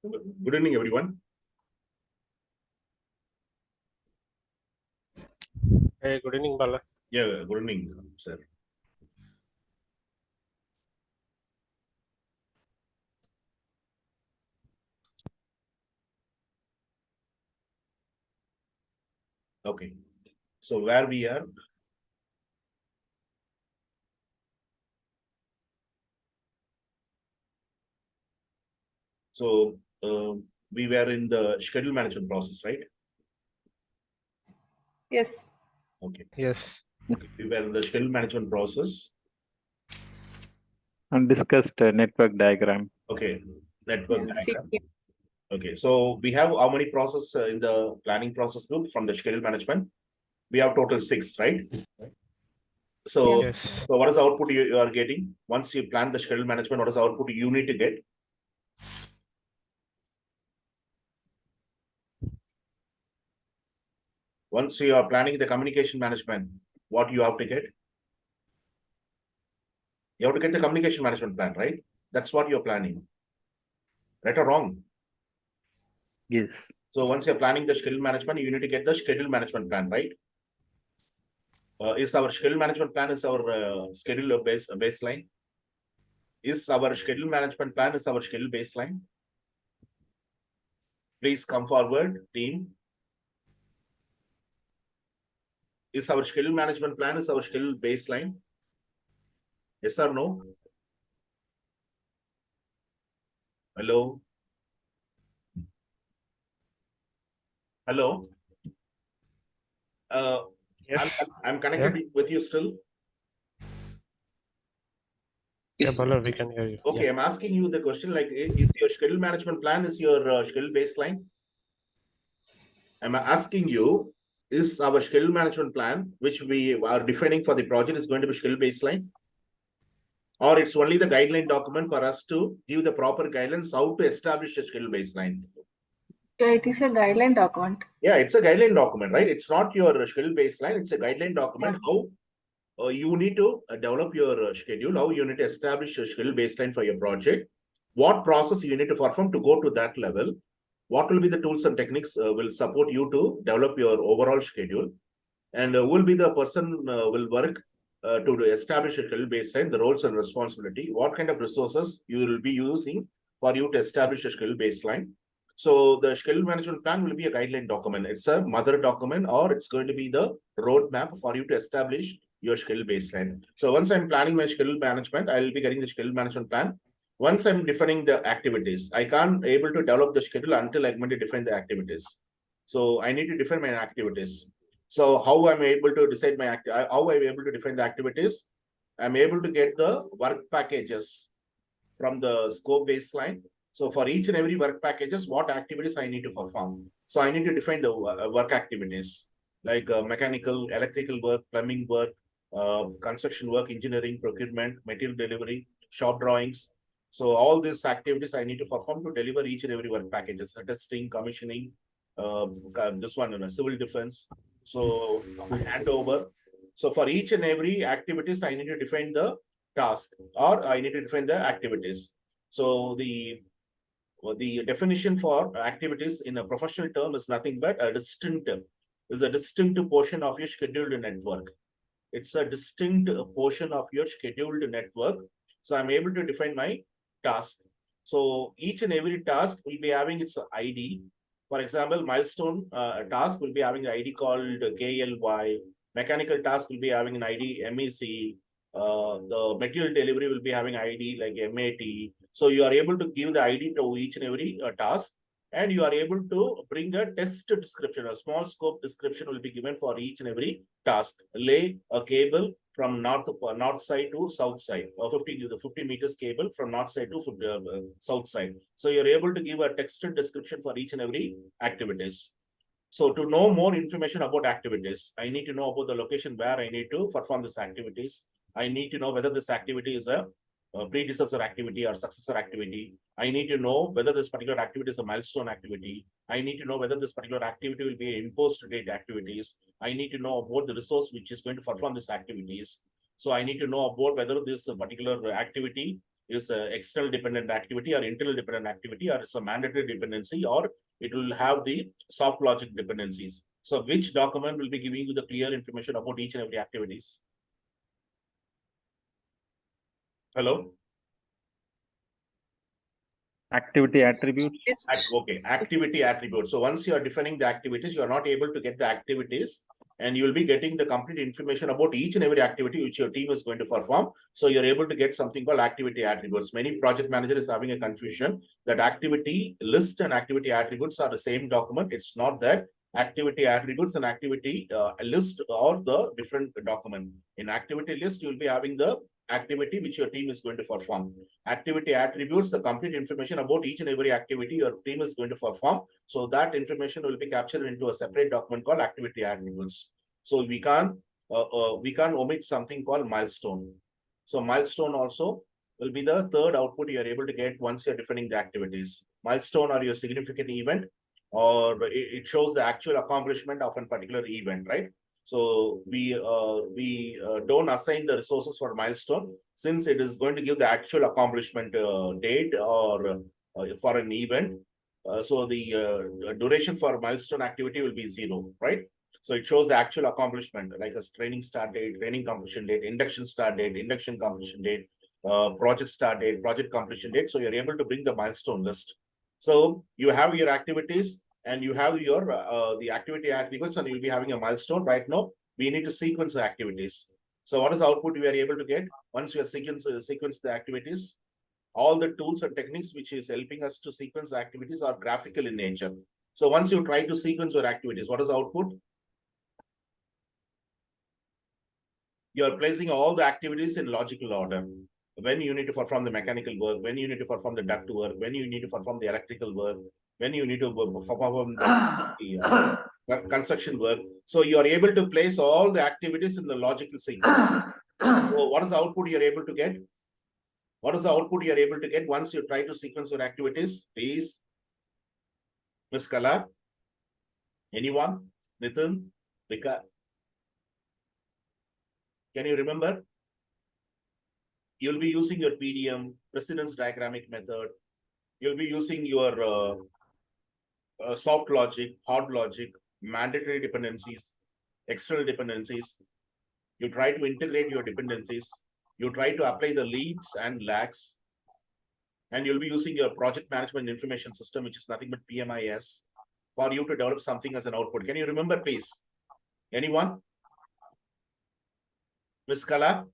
Good evening, everyone. Hey, good evening, Bala. Yeah, good evening, sir. Okay, so where we are? So we were in the schedule management process, right? Yes. Okay. Yes. Okay. We were in the schedule management process. And discussed network diagram. Okay, network Yeah, diagram. CPM. Okay, so we have how many process in the planning process group from the schedule management? We have total 6, right? So, Yes. so what is the output you are getting? Once you plan the schedule management, what is the output you need to get? Once you are planning the communication management, what you have to get? You have to get the communication management plan, right? That's what you're planning. Right or wrong? Yes. So once you're planning the schedule management, you need to get the schedule management plan, right? Is our schedule management plan is our schedule baseline? Is our schedule management plan is our schedule baseline? Please come forward, team. Is our schedule management plan is our schedule baseline? Yes or no? Hello? Hello? Yes. I'm connected with you still. Yeah, Bala, we can hear you. Okay, Yeah. I'm asking you the question like, is your schedule management plan is your schedule baseline? I'm asking you, is our schedule management plan, which we are defining for the project, is going to be schedule baseline? Or it's only the guideline document for us to give the proper guidelines how to establish a schedule baseline? Yeah, it is a guideline document. Yeah, it's a guideline document, right? It's not your schedule baseline, it's a guideline document. How you need to develop your schedule, how you need to establish a schedule baseline for your project, what process you need to perform to go to that level, what will be the tools and techniques will support you to develop your overall schedule, and will be the person will work to establish a schedule baseline, the roles and responsibility, what kind of resources you will be using for you to establish a schedule baseline. So the schedule management plan will be a guideline document. It's a mother document, or it's going to be the roadmap for you to establish your schedule baseline. So once I'm planning my schedule management, I will be getting the schedule management plan. Once I'm defining the activities, I can't able to develop the schedule until I'm going to define the activities. So I need to define my activities. So how I'm able to decide my how I'm able to define the activities? I'm able to get the work packages from the scope baseline. So for each and every work packages, what activities I need to perform. So I need to define the work activities like mechanical, electrical work, plumbing work, construction work, engineering, procurement, material delivery, shop drawings. So all these activities I need to perform to deliver each and every work packages, testing, commissioning, this one, civil defense. So handover. So for each and every activities, I need to define the task, or I need to define the activities. So the definition for activities in a professional term is nothing but a distinct portion of your scheduled network. It's a distinct portion of your scheduled network. So I'm able to define my task. So each and every task will be having its ID. For example, milestone task will be having an ID called KLY. Mechanical task will be having an ID MEC. The material delivery will be having ID like MAT. So you are able to give the ID to each and every task, and you are able to bring a test description, a small scope description will be given for each and every task. Lay a cable from north side to south side, or 50 meters cable from north side to south side. So you're able to give a texted description for each and every activities. So to know more information about activities, I need to know about the location where I need to perform this activities. I need to know whether this activity is a predecessor activity or successor activity. I need to know whether this particular activity is a milestone activity. I need to know whether this particular activity will be imposed date activities. I need to know about the resource which is going to perform these activities. So I need to know about whether this particular activity is a external dependent activity or internal dependent activity, or it's a mandatory dependency, or it will have the soft logic dependencies. So which document will be giving you the clear information about each and every activities? Hello? Activity attributes. Yes. Okay, activity attribute. So once you are defining the activities, you are not able to get the activities, and you will be getting the complete information about each and every activity which your team is going to perform. So you're able to get something called activity attributes. Many project managers having a confusion that activity list and activity attributes are the same document. It's not that. Activity attributes and activity list are the different document. In activity list, you will be having the activity which your team is going to perform. Activity attributes the complete information about each and every activity your team is going to perform. So that information will be captured into a separate document called activity attributes. So we can't omit something called milestone. So milestone also will be the third output you are able to get once you're defining the activities. Milestone are your significant event, or it shows the actual accomplishment of a particular event, right? So we don't assign the resources for milestone, since it is going to give the actual accomplishment date or for an event. So the duration for milestone activity will be 0, right? So it shows the actual accomplishment, like a training start date, training completion date, induction start date, induction completion date, project start date, project completion date. So you're able to bring the milestone list. So you have your activities, and you have your the activity attributes, and you'll be having a milestone. Right now, we need to sequence the activities. So what is the output we are able to get once we are sequence the activities? All the tools and techniques which is helping us to sequence the activities are graphical in nature. So once you try to sequence your activities, what is the output? You are placing all the activities in logical order. When you need to perform the mechanical work, when you need to perform the duct work, when you need to perform the electrical work, when you need to perform the construction work. So you are able to place all the activities in the logical sequence. So what is the output you are able to get? What is the output you are able to get once you try to sequence your activities? Please, Ms. Kala, anyone? Nitin, Vika, can you remember? You'll be using your PDM, precedence diagrammic method. You'll be using your soft logic, hard logic, mandatory dependencies, external dependencies. You try to integrate your dependencies. You try to apply the leads and lags. And you'll be using your project management information system, which is nothing but PMIS, for you to develop something as an output. Can you remember, please? Anyone? Ms. Kala?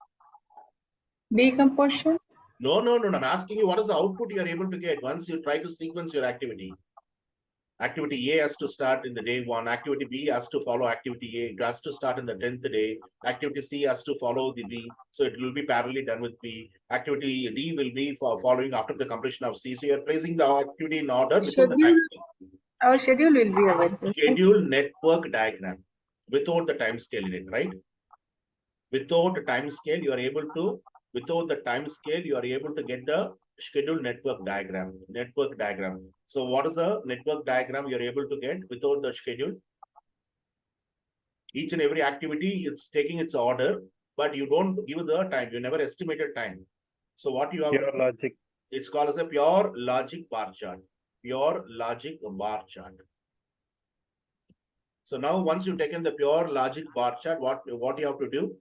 Decomposition. No. I'm asking you, what is the output you are able to get once you try to sequence your activity? Activity A has to start in the day 1. Activity B has to follow activity A. It has to start in the 10th day. Activity C has to follow the B. So it will be parallelly done with B. Activity D will be for following after the completion of C. So you're placing the activity in order without the time scale. Our schedule will be available. Schedule network diagram without the time scale in it, right? Without the time scale, you are able to, without the time scale, you are able to get the schedule network diagram. So what is the network diagram you're able to get without the schedule? Each and every activity, it's taking its order, but you don't give the time. You never estimated time. So what you have, Pure logic. it's called as a pure logic bar chart. Pure logic bar chart. So now once you've taken the pure logic bar chart, what you have to do?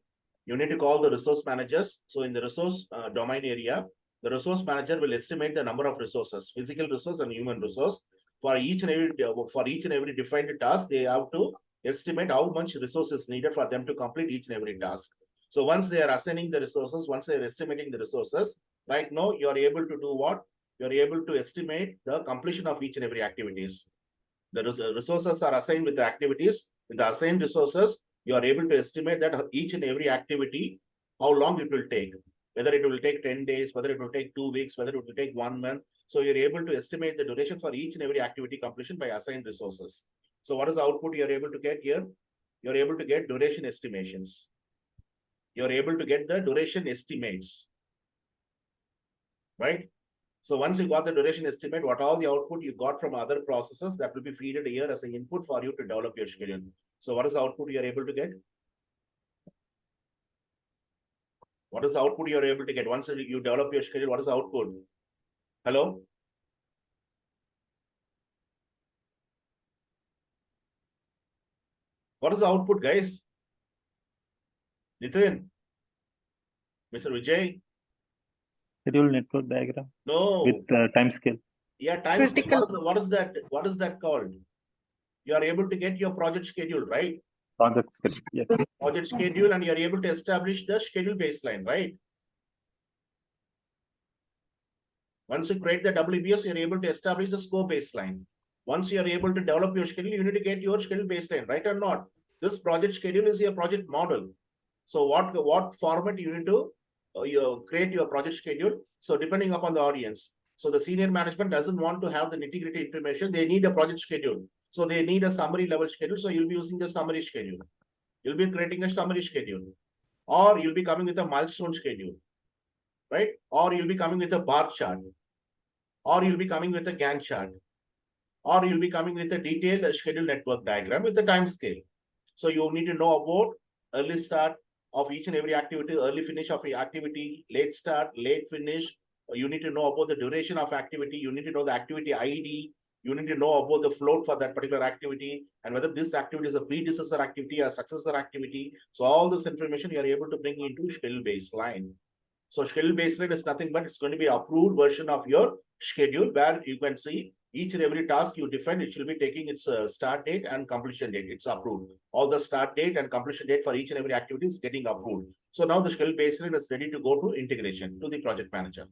You need to call the resource managers. So in the resource domain area, the resource manager will estimate the number of resources, physical resource and human resource. For each and every defined task, they have to estimate how much resources needed for them to complete each and every task. So once they are assigning the resources, once they are estimating the resources, right now you are able to do what? You are able to estimate the completion of each and every activities. The resources are assigned with the activities. With the assigned resources, you are able to estimate that each and every activity, how long it will take, whether it will take 10 days, whether it will take 2 weeks, whether it will take 1 month. So you're able to estimate the duration for each and every activity completion by assigned resources. So what is the output you're able to get here? You're able to get duration estimations. You're able to get the duration estimates, right? So once you got the duration estimate, what all the output you got from other processes, that will be feeded here as an input for you to develop your schedule. So what is the output you are able to get? What is the output you are able to get? Once you develop your schedule, what is the output? Hello? What is the output, guys? Nitin? Mr. Vijay? Schedule network diagram No. with time scale. Yeah, time scale. Critical. What is that? What is that called? You are able to get your project schedule, right? Project schedule. Yes. Project schedule, and you are able to establish the schedule baseline, right? Once you create the WBS, you're able to establish the scope baseline. Once you are able to develop your schedule, you need to get your schedule baseline, right or not? This project schedule is your project model. So what format you need to you create your project schedule? So depending upon the audience. So the senior management doesn't want to have the nitty-gritty information. They need a project schedule. So they need a summary level schedule. So you'll be using the summary schedule. You'll be creating a summary schedule. Or you'll be coming with a milestone schedule, right? Or you'll be coming with a bar chart. Or you'll be coming with a Gantt chart. Or you'll be coming with a detailed schedule network diagram with the time scale. So you need to know about early start of each and every activity, early finish of the activity, late start, late finish. You need to know about the duration of activity. You need to know the activity ID. You need to know about the float for that particular activity and whether this activity is a predecessor activity or successor activity. So all this information you are able to bring into schedule baseline. So schedule baseline is nothing but it's going to be approved version of your schedule where you can see each and every task you define, it should be taking its start date and completion date. It's approved. All the start date and completion date for each and every activity is getting approved. So now the schedule baseline is ready to go to integration to the project manager,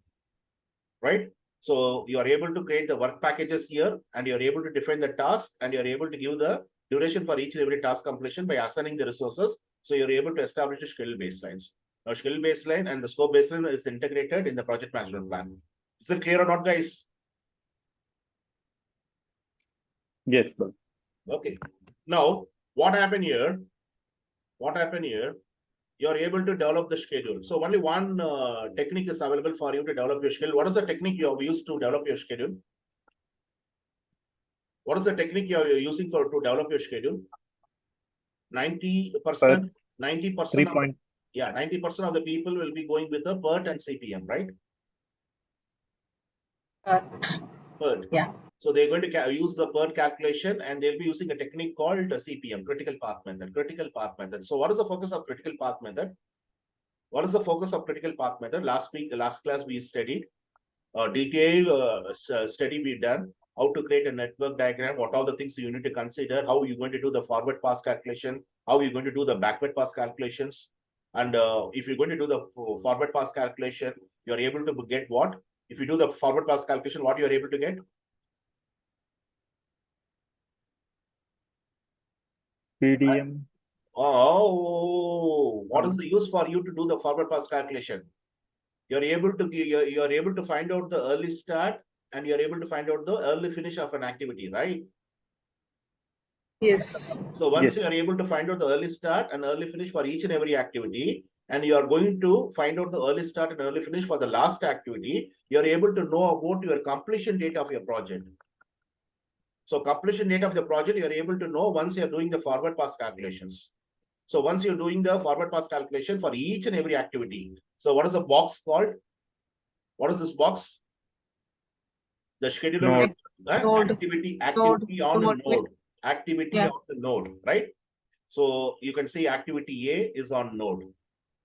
right? So you are able to create the work packages here and you're able to define the task and you're able to give the duration for each and every task completion by assigning the resources. So you're able to establish the schedule baselines. Now schedule baseline and the scope baseline is integrated in the project management plan. Is it clear or not, guys? Yes, bro. Okay. Now, what happened here? You are able to develop the schedule. So only one technique is available for you to develop your schedule. What is the technique you have used to develop your schedule? What is the technique you are using to develop your schedule? 90%, 90%. 3 point. Yeah, 90% of the people will be going with the PERT and CPM, right? PERT. Yeah. So they're going to use the PERT calculation and they'll be using a technique called CPM, critical path method, So what is the focus of critical path method? Last class we studied a detailed study we done, how to create a network diagram, what all the things you need to consider, how you're going to do the forward pass calculation, how you're going to do the backward pass calculations. And if you're going to do the forward pass calculation, you're able to get what? If you do the forward pass calculation, what you're able to get? PDM. Oh, what is the use for you to do the forward pass calculation? You're able to find out the early start and you're able to find out the early finish of an activity, right? Yes. So once Yes. you are able to find out the early start and early finish for each and every activity, and you are going to find out the early start and early finish for the last activity, you're able to know about your completion date of your project. So completion date of the project, you're able to know once you're doing the forward pass calculations. So once you're doing the forward pass calculation for each and every activity. So what is the box called? What is this box? The scheduler Node. activity Node. on a Node. node. Activity Yeah. on the node, right? So you can see activity A is on node,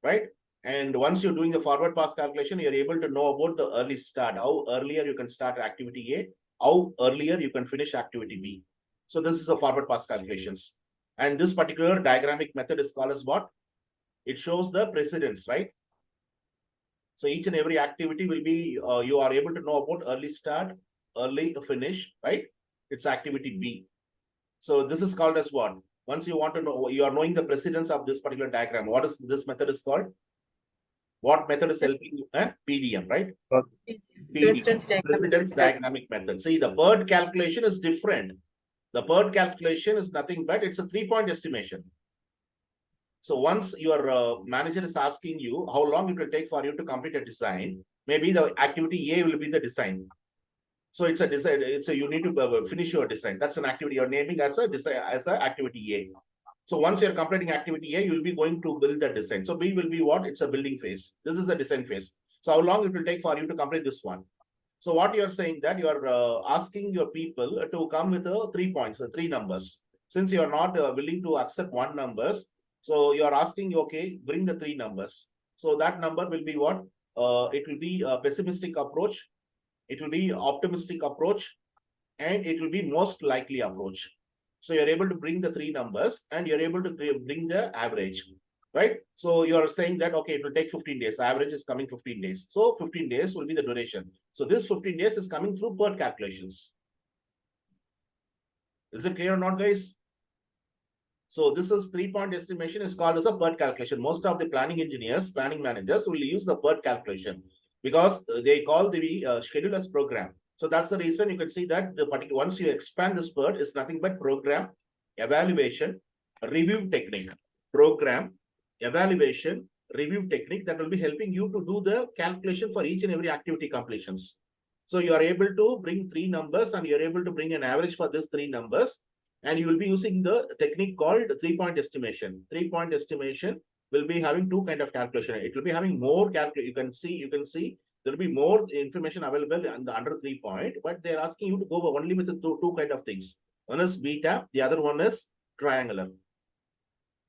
right? And once you're doing the forward pass calculation, you're able to know about the early start, how earlier you can start activity A, how earlier you can finish activity B. So this is the forward pass calculations. And this particular diagrammic method is called as what? It shows the precedence, right? So each and every activity will be, you are able to know about early start, early finish, right? It's activity B. So this is called as what? Once you want to know, you are knowing the precedence of this particular diagram. What is this method is called? What method is helping you? PDM, right? Precedence diagrammic method. See, the PERT calculation is different. The PERT calculation is nothing but it's a 3-point estimation. So once your manager is asking you how long it will take for you to complete a design, maybe the activity A will be the design. So it's a design. You need to finish your design. That's an activity you're naming as a design, as an activity A. So once you're completing activity A, you'll be going to build the design. So B will be what? It's a building phase. This is a design phase. So how long it will take for you to complete this one? So what you're saying that you're asking your people to come with 3 points, 3 numbers. Since you're not willing to accept 1 numbers, so you're asking, okay, bring the 3 numbers. So that number will be what? It will be a pessimistic approach. It will be optimistic approach, and it will be most likely approach. So you're able to bring the 3 numbers and you're able to bring the average, right? So you're saying that, okay, it will take 15 days. Average is coming 15 days. So 15 days will be the duration. So this 15 days is coming through PERT calculations. Is it clear or not, guys? So this is 3-point estimation is called as a PERT calculation. Most of the planning engineers, planning managers will use the PERT calculation because they call the schedule as program. So that's the reason you can see that the particular, once you expand this PERT, is nothing but program, evaluation, review technique, program, evaluation, review technique that will be helping you to do the calculation for each and every activity completions. So you are able to bring 3 numbers and you're able to bring an average for these 3 numbers. And you will be using the technique called 3-point estimation. 3-point estimation will be having 2 kind of calculation. It will be having more calculation. You can see there will be more information available under 3-point, but they're asking you to go only with the two kind of things. One is beta, the other one is triangular,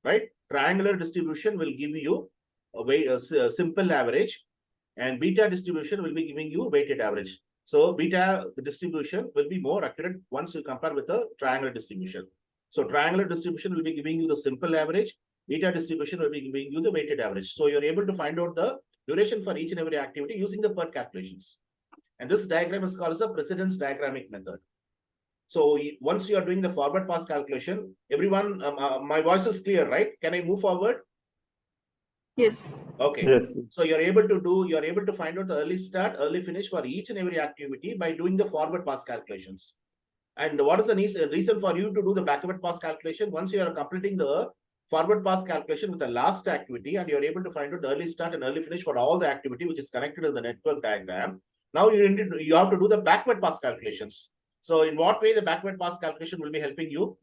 right? Triangular distribution will give you a simple average, and beta distribution will be giving you weighted average. So beta distribution will be more accurate once you compare with the triangular distribution. So triangular distribution will be giving you the simple average. Beta distribution will be giving you the weighted average. So you're able to find out the duration for each and every activity using the PERT calculations. And this diagram is called as a precedence diagrammic method. So once you are doing the forward pass calculation, everyone, my voice is clear, right? Can I move forward? Yes. Okay. Yes. So you're able to find out the early start, early finish for each and every activity by doing the forward pass calculations. And what is the reason for you to do the backward pass calculation? Once you are completing the forward pass calculation with the last activity and you're able to find out the early start and early finish for all the activity which is connected to the network diagram. Now you have to do the backward pass calculations. So in what way the backward pass calculation will be helping you?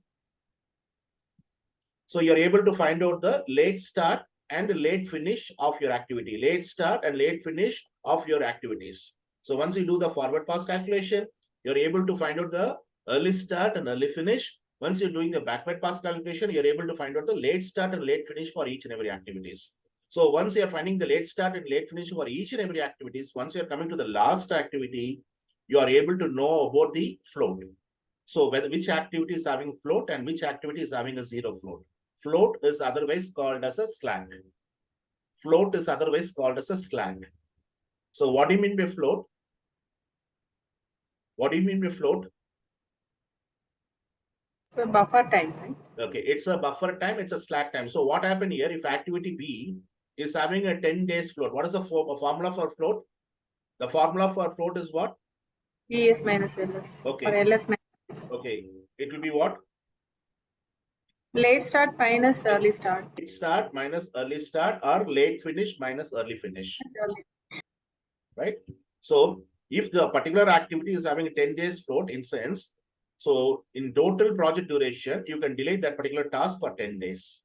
So you're able to find out the late start and the late finish of your activity, late start and late finish of your activities. So once you do the forward pass calculation, you're able to find out the early start and early finish. Once you're doing the backward pass calculation, you're able to find out the late start and late finish for each and every activities. So once you're finding the late start and late finish for each and every activities, once you're coming to the last activity, you are able to know about the float. So which activity is having float and which activity is having a zero float. Float is otherwise called as a slack. Float is otherwise called as a slack. So what do you mean by float? What do you mean by float? So buffer time, right? Okay, it's a buffer time, it's a slack time. So what happened here, if activity B is having a 10 days float, what is the formula for float? The formula for float is what? ES minus LS. Okay. Or LS minus LS. Okay, it will be what? Late start minus early start. Late start minus early start, or late finish minus early finish. Right? So if the particular activity is having a 10 days float in sense, so in total project duration, you can delay that particular task for 10 days.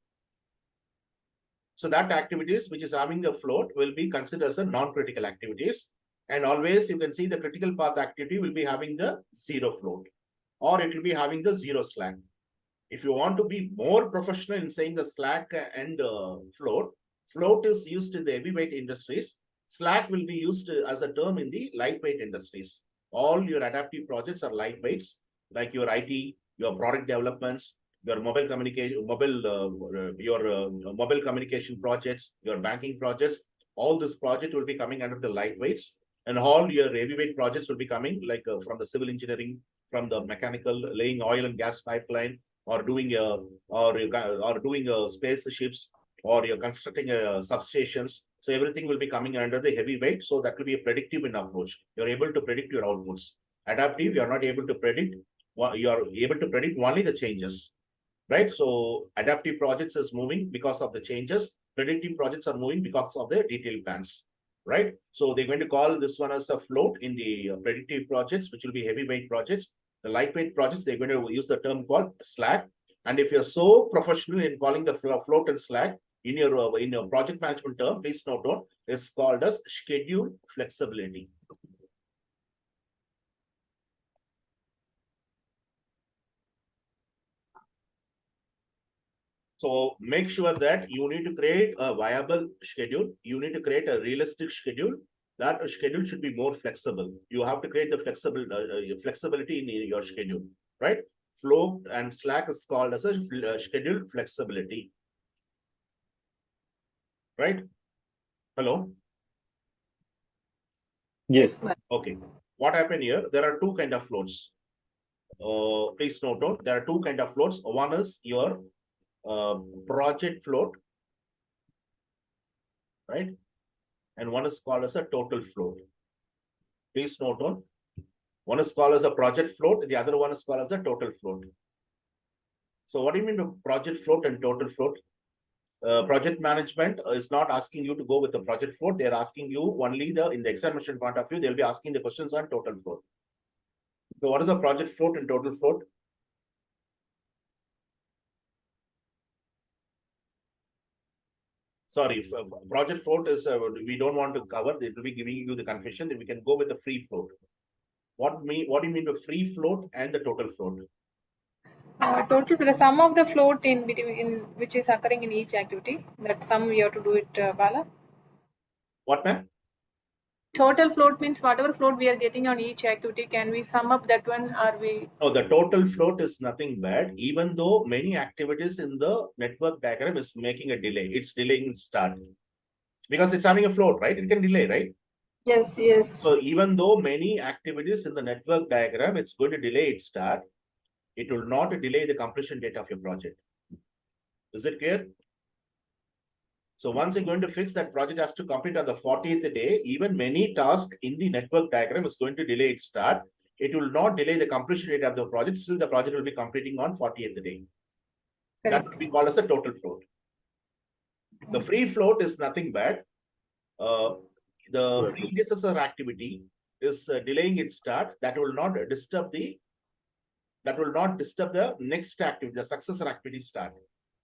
So that activities which is having the float will be considered as a non-critical activities. And always you can see the critical path activity will be having the zero float, or it will be having the zero slack. If you want to be more professional in saying the slack and float is used in the heavyweight industries. Slack will be used as a term in the lightweight industries. All your adaptive projects are lightweights, like your IT, your product developments, your mobile communication, mobile communication projects, your banking projects. All this project will be coming under the lightweights, and all your heavyweight projects will be coming like from the civil engineering, from the mechanical, laying oil and gas pipeline, or doing spaceships, or you're constructing substations. So everything will be coming under the heavyweight. So that will be a predictive in approach. You're able to predict your outputs. Adaptive, you're not able to predict. You're able to predict only the changes, right? So adaptive projects is moving because of the changes. Predictive projects are moving because of the detailed plans, right? So they're going to call this one as a float in the predictive projects, which will be heavyweight projects. The lightweight projects, they're going to use the term called slack. And if you're so professional in calling the float and slack in your project management term, please note down, is called as schedule flexibility. So make sure that you need to create a viable schedule. You need to create a realistic schedule. That schedule should be more flexible. You have to create the flexibility in your schedule, right? Flow and slack is called as a schedule flexibility, right? Hello. Yes. Okay. What happened here? There are two kind of floats. Please note down. There are two kind of floats. One is your project float, right? And one is called as a total float. Please note down. One is called as a project float, the other one is called as a total float. So what do you mean by project float and total float? Project management is not asking you to go with the project float. They're asking you only in the examination point of view, they'll be asking the questions on total float. So what is a project float and total float? Sorry, project float is, we don't want to cover, it will be giving you the confusion, we can go with the free float. What do you mean by free float and the total float? Total, the sum of the float in between, which is occurring in each activity, that sum we have to do it, Bala. What, ma'am? Total float means whatever float we are getting on each activity, can we sum up that one, or we? Oh, the total float is nothing bad, even though many activities in the network diagram is making a delay. It's delaying start. Because it's having a float, right? It can delay, right? Yes, yes. So even though many activities in the network diagram, it's going to delay its start, it will not delay the completion date of your project. Is it clear? So once you're going to fix that project has to complete on the 40th day, even many tasks in the network diagram is going to delay its start. It will not delay the completion date of the project. Still, the project will be completing on 40th day. That will be called as a total float. The free float is nothing bad. The predecessor activity is delaying its start. That will not disturb the next activity, the successor activity start.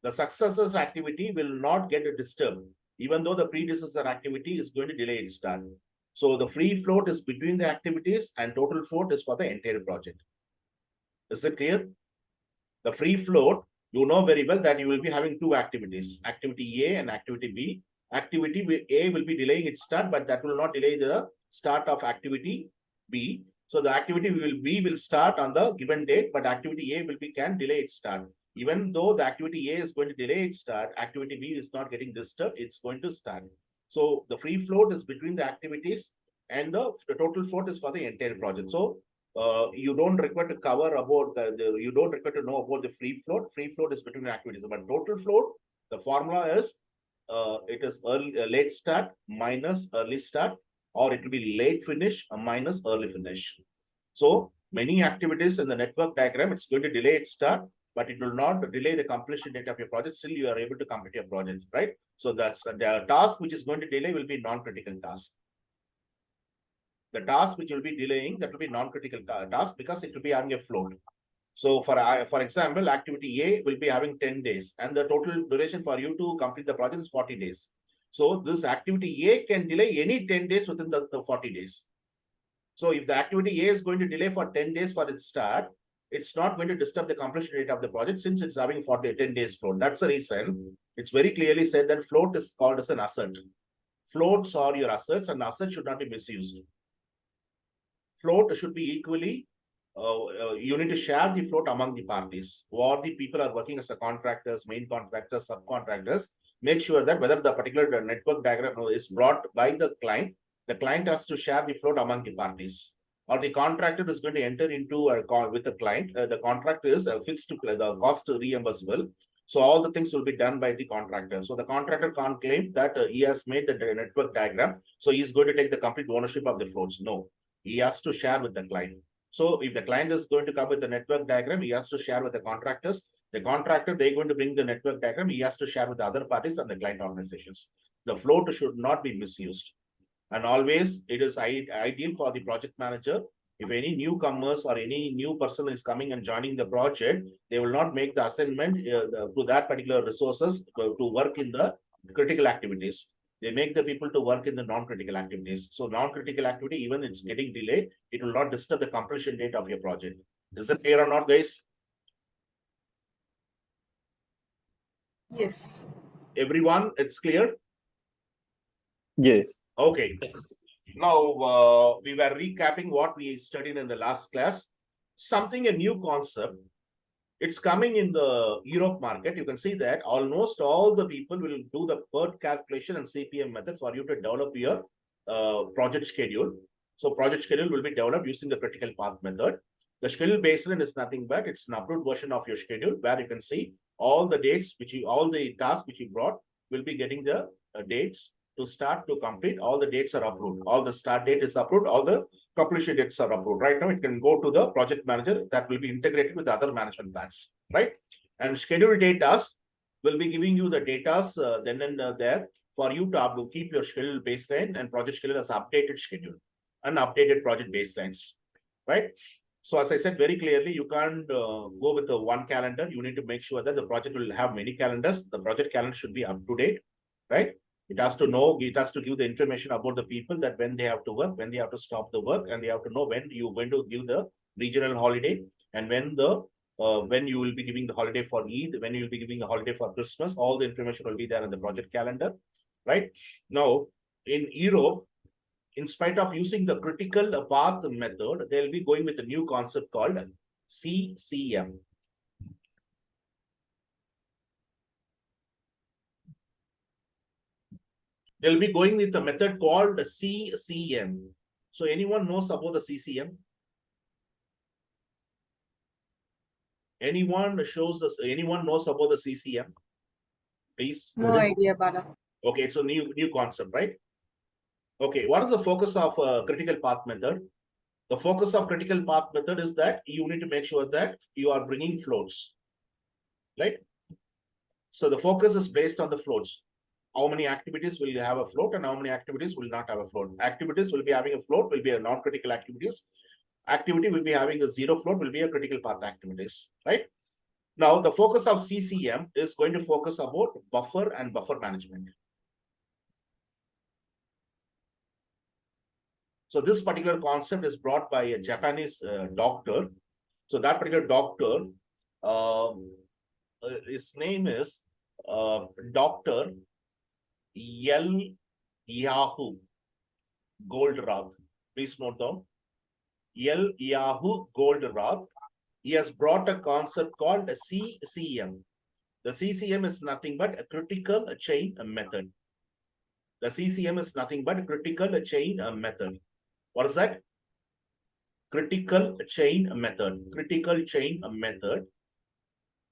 The successor's activity will not get disturbed, even though the predecessor activity is going to delay its start. So the free float is between the activities and total float is for the entire project. Is it clear? The free float, you know very well that you will be having two activities, activity A and activity B. Activity A will be delaying its start, but that will not delay the start of activity B. So the activity B will start on the given date, but activity A can delay its start. Even though the activity A is going to delay its start, activity B is not getting disturbed, it's going to start. So the free float is between the activities and the total float is for the entire project. So you don't require to cover about you don't require to know about the free float. Free float is between the activities, but total float, the formula is it is late start minus early start, or it will be late finish minus early finish. So many activities in the network diagram, it's going to delay its start, but it will not delay the completion date of your project. Still, you are able to complete your project, right? So that's the task which is going to delay will be non-critical task. The task which will be delaying, that will be non-critical task because it will be having a float. So for example, activity A will be having 10 days and the total duration for you to complete the project is 40 days. So this activity A can delay any 10 days within the 40 days. So if the activity A is going to delay for 10 days for its start, it's not going to disturb the completion date of the project since it's having 10 days float. That's the reason it's very clearly said that float is called as an asset. Floats are your assets and assets should not be misused. Float should be equally, you need to share the float among the parties. Or the people are working as a contractors, main contractors, subcontractors. Make sure that whether the particular network diagram is brought by the client has to share the float among the parties. Or the contractor is going to enter into a call with the client. The contract is fixed to the cost reimbursable. So all the things will be done by the contractor. So the contractor can't claim that he has made the network diagram. So he's going to take the complete ownership of the floats. No. He has to share with the client. So if the client is going to come with the network diagram, he has to share with the contractors. The contractor, they're going to bring the network diagram. He has to share with the other parties and the client organizations. The float should not be misused. And always it is ideal for the project manager If any newcomers or any new person is coming and joining the project, they will not make the assignment to that particular resources to work in the critical activities. They make the people to work in the non-critical activities. So non-critical activity, even it's getting delayed, it will not disturb the completion date of your project. Is it clear or not, guys? Yes. Everyone, it's clear? Yes. Okay. Yes. Now, we were recapping what we studied in the last class. Something, a new concept. It's coming in the Europe market. You can see that almost all the people will do the PERT calculation and CPM method for you to develop your project schedule. So project schedule will be developed using the critical path method. The schedule baseline is nothing but it's an approved version of your schedule where you can see all the dates all the tasks which you brought will be getting the dates to start to complete. All the dates are approved. All the start date is approved. All the completion dates are approved. Right now, it can go to the project manager that will be integrated with other management plans. Right, and schedule data will be giving you the data then and there for you to keep your schedule baseline and project schedule as updated schedule and updated project baselines. Right. So as I said very clearly, you can't go with the one calendar. You need to make sure that the project will have many calendars. The project calendar should be up to date, right? It has to know, it has to give the information about the people that when they have to work, when they have to stop the work, and they have to know when to give the regional holiday and when you will be giving the holiday for Eid, when you will be giving the holiday for Christmas. All the information will be there in the project calendar, right? Now, in Europe, in spite of using the critical path method, they'll be going with a new concept called CCM. They'll be going with a method called CCM. So anyone knows about the CCM? Anyone knows about the CCM? Please. No idea, Bala. Okay, it's a new concept, right? Okay, what is the focus of critical path method? The focus of critical path method is that you need to make sure that you are bringing floats, right? So the focus is based on the floats. How many activities will have a float and how many activities will not have a float? Activities will be having a float, will be a non-critical activities. Activity will be having a zero float, will be a critical path activities, right? Now, the focus of CCM is going to focus about buffer and buffer management. So this particular concept is brought by a Japanese doctor. So that particular doctor, his name is Dr. Eliyahu Goldrath. Please note down. Eliyahu Goldrath. He has brought a concept called CCM. The CCM is nothing but a critical chain method. The CCM is nothing but a critical chain method. What is that? Critical chain method. Critical chain method.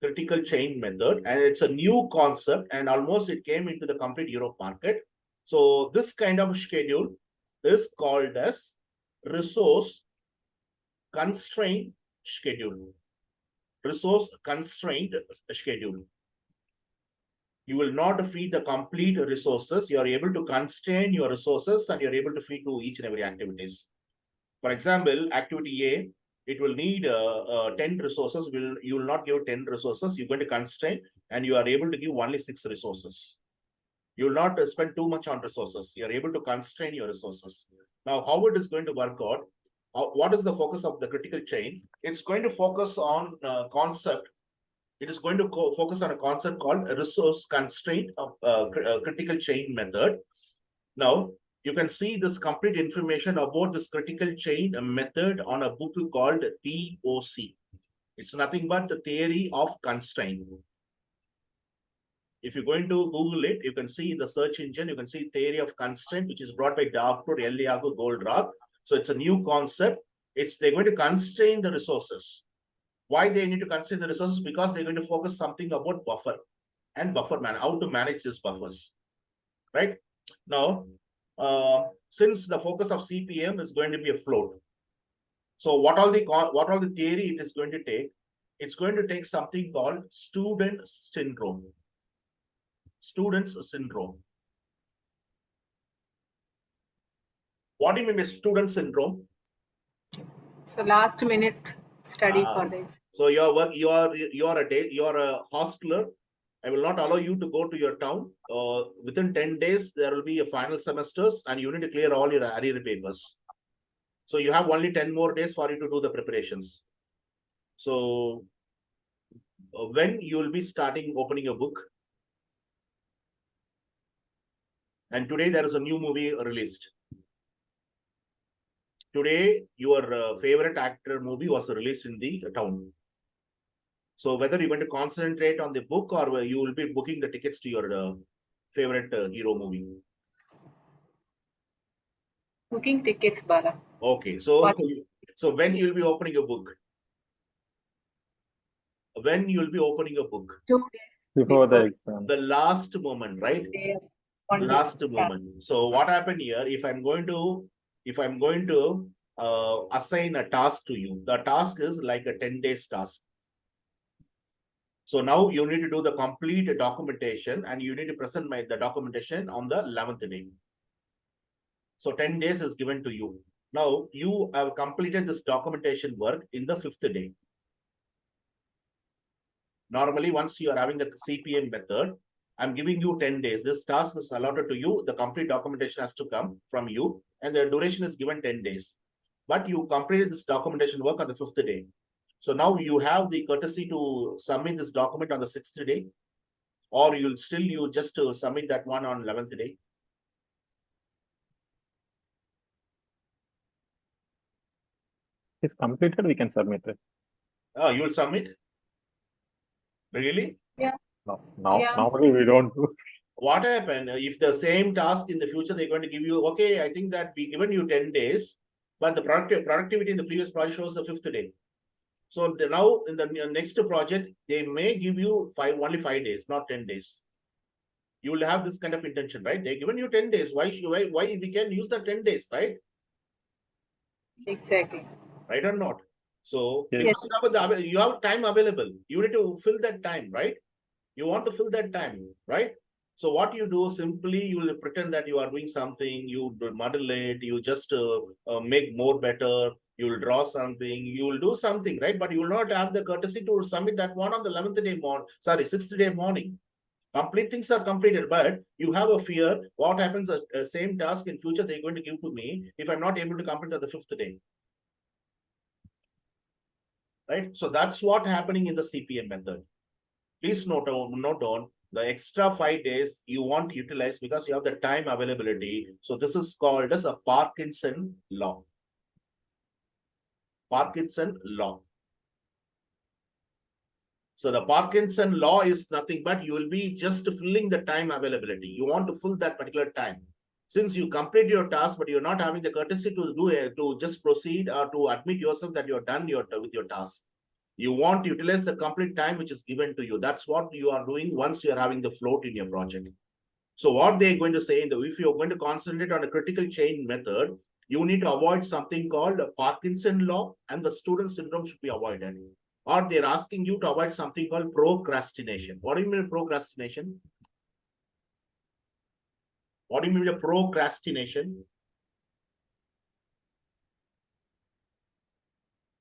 Critical chain method. And it's a new concept and almost it came into the complete Europe market. So this kind of schedule is called as resource constraint schedule. Resource constraint schedule. You will not feed the complete resources. You are able to constrain your resources and you're able to feed to each and every activities. For example, activity A, it will need 10 resources. You will not give 10 resources. You're going to constrain and you are able to give only 6 resources. You will not spend too much on resources. You are able to constrain your resources. Now, how it is going to work out? What is the focus of the critical chain? It's going to focus on concept. It is going to focus on a concept called a resource constraint of critical chain method. Now, you can see this complete information about this critical chain method on a book called TOC. It's nothing but the theory of constraint. If you're going to Google it, you can see in the search engine, you can see theory of constraint, which is brought by Dr. Eliyahu Goldrath. So it's a new concept. They're going to constrain the resources. Why they need to constrain the resources? Because they're going to focus something about buffer and buffer how to manage these buffers, right? Now, since the focus of CPM is going to be a float, so what all the theory it is going to take? It's going to take something called student syndrome. Students syndrome. What do you mean by student syndrome? So last minute study Ah. for this. So your work, you are a hostler. I will not allow you to go to your town. Within 10 days, there will be a final semesters and you need to clear all your arrear papers. So you have only 10 more days for you to do the preparations. So when you will be starting opening a book? And today there is a new movie released. Today, your favorite actor movie was released in the town. So whether you're going to concentrate on the book or you will be booking the tickets to your favorite hero movie. Booking tickets, Bala. Okay, so Watch. so when you'll be opening a book? When you'll be opening a book? 2 days Before the exam. The last moment, right? day, 1 day. Last moment. So what happened here? If I'm going to assign a task to you, the task is like a 10 days task. So now you need to do the complete documentation and you need to present the documentation on the 11th day. So 10 days is given to you. Now you have completed this documentation work in the 5th day. Normally, once you are having the CPM method, I'm giving you 10 days. This task is allotted to you. The complete documentation has to come from you and the duration is given 10 days. But you completed this documentation work on the 5th day. So now you have the courtesy to submit this document on the 6th day, or you just submit that one on 11th day. It's completed, we can submit it. Oh, you will submit? Really? Yeah. No, Yeah. normally we don't do. What happened if the same task in the future they're going to give you? Okay, I think that we given you 10 days, but the productivity in the previous project shows the 5th day. So now in the next project, they may give you only 5 days, not 10 days. You will have this kind of intention, right? They're given you 10 days. Why we can use the 10 days, right? Exactly. Right or not? So Yes. because you have time available, you need to fill that time, right? You want to fill that time, right? So what you do, simply you will pretend that you are doing something, you model it, you just make more better, you will draw something, you will do something, right? But you will not have the courtesy to submit that one on the 11th day morning, 6th day morning. Complete things are completed, but you have a fear. What happens, same task in future they're going to give to me if I'm not able to complete on the 5th day. Right? So that's what happening in the CPM method. Please note down the extra 5 days you want to utilize because you have the time availability. So this is called as a Parkinson law. Parkinson law. So the Parkinson law is nothing but you will be just filling the time availability. You want to fill that particular time. Since you complete your task, but you're not having the courtesy to just proceed or to admit yourself that you're done with your task. You want to utilize the complete time which is given to you. That's what you are doing once you are having the float in your project. So what they're going to say, if you're going to concentrate on a critical chain method, you need to avoid something called Parkinson law, and the student syndrome should be avoided. Or they're asking you to avoid something called procrastination. What do you mean procrastination? What do you mean by procrastination?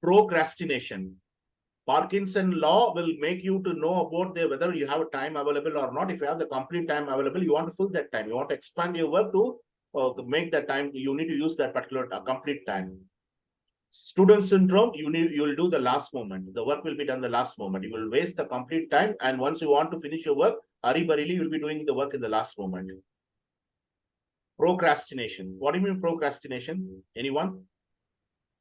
Procrastination. Parkinson law will make you to know about whether you have time available or not. If you have the complete time available, you want to fill that time. You want to expand your work to make that time. You need to use that particular complete time. Student syndrome, you will do the last moment. The work will be done the last moment. You will waste the complete time, and once you want to finish your work, hurry-burriedly, you will be doing the work in the last moment. Procrastination. What do you mean procrastination? Anyone?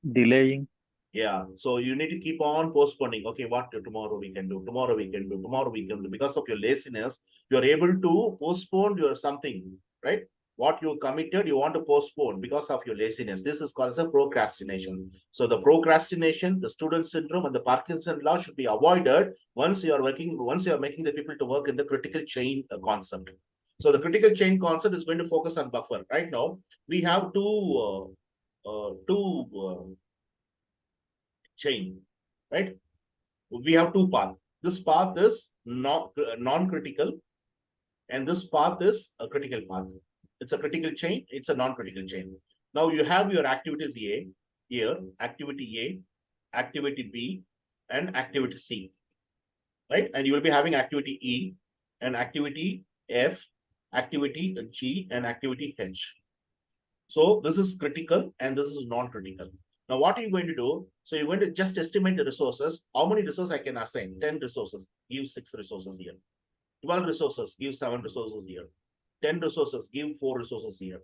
Delaying. Yeah, so you need to keep on postponing. Okay, what tomorrow we can do, tomorrow we can do, tomorrow we can do. Because of your laziness, you're able to postpone your something, right? What you committed, you want to postpone because of your laziness. This is called as a procrastination. So the procrastination, the student syndrome, and the Parkinson law should be avoided once you are making the people to work in the critical chain concept. So the critical chain concept is going to focus on buffer. Right now, we have two chain, right? We have two paths. This path is non-critical, and this path is a critical path. It's a critical chain, it's a non-critical chain. Now you have your activities A, here, activity A, activity B, and activity C, right? And you will be having activity E and activity F, activity G, and activity H. So this is critical and this is non-critical. Now, what are you going to do? So you're going to just estimate the resources. How many resources I can assign? 10 resources, give 6 resources here. 12 resources, give 7 resources here. 10 resources, give 4 resources here.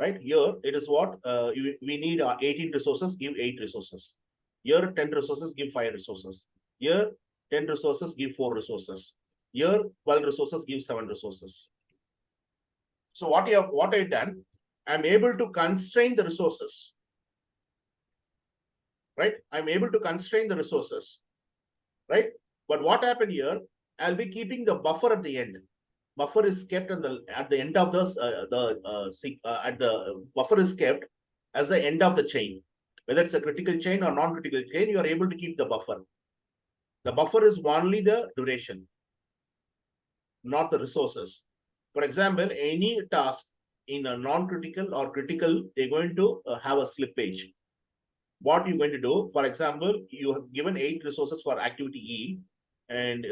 Right here, it is what we need 18 resources, give 8 resources. Here, 10 resources, give 5 resources. Here, 10 resources, give 4 resources. Here, 12 resources, give 7 resources. So what I've done, I'm able to constrain the resources. Right? I'm able to constrain the resources. Right? But what happened here, I'll be keeping the buffer at the end. Buffer is kept at the end of buffer is kept as the end of the chain. Whether it's a critical chain or non-critical chain, you are able to keep the buffer. The buffer is only the duration, not the resources. For example, any task in a non-critical or critical, they're going to have a slippage. What you're going to do, for example, you have given 8 resources for activity E, and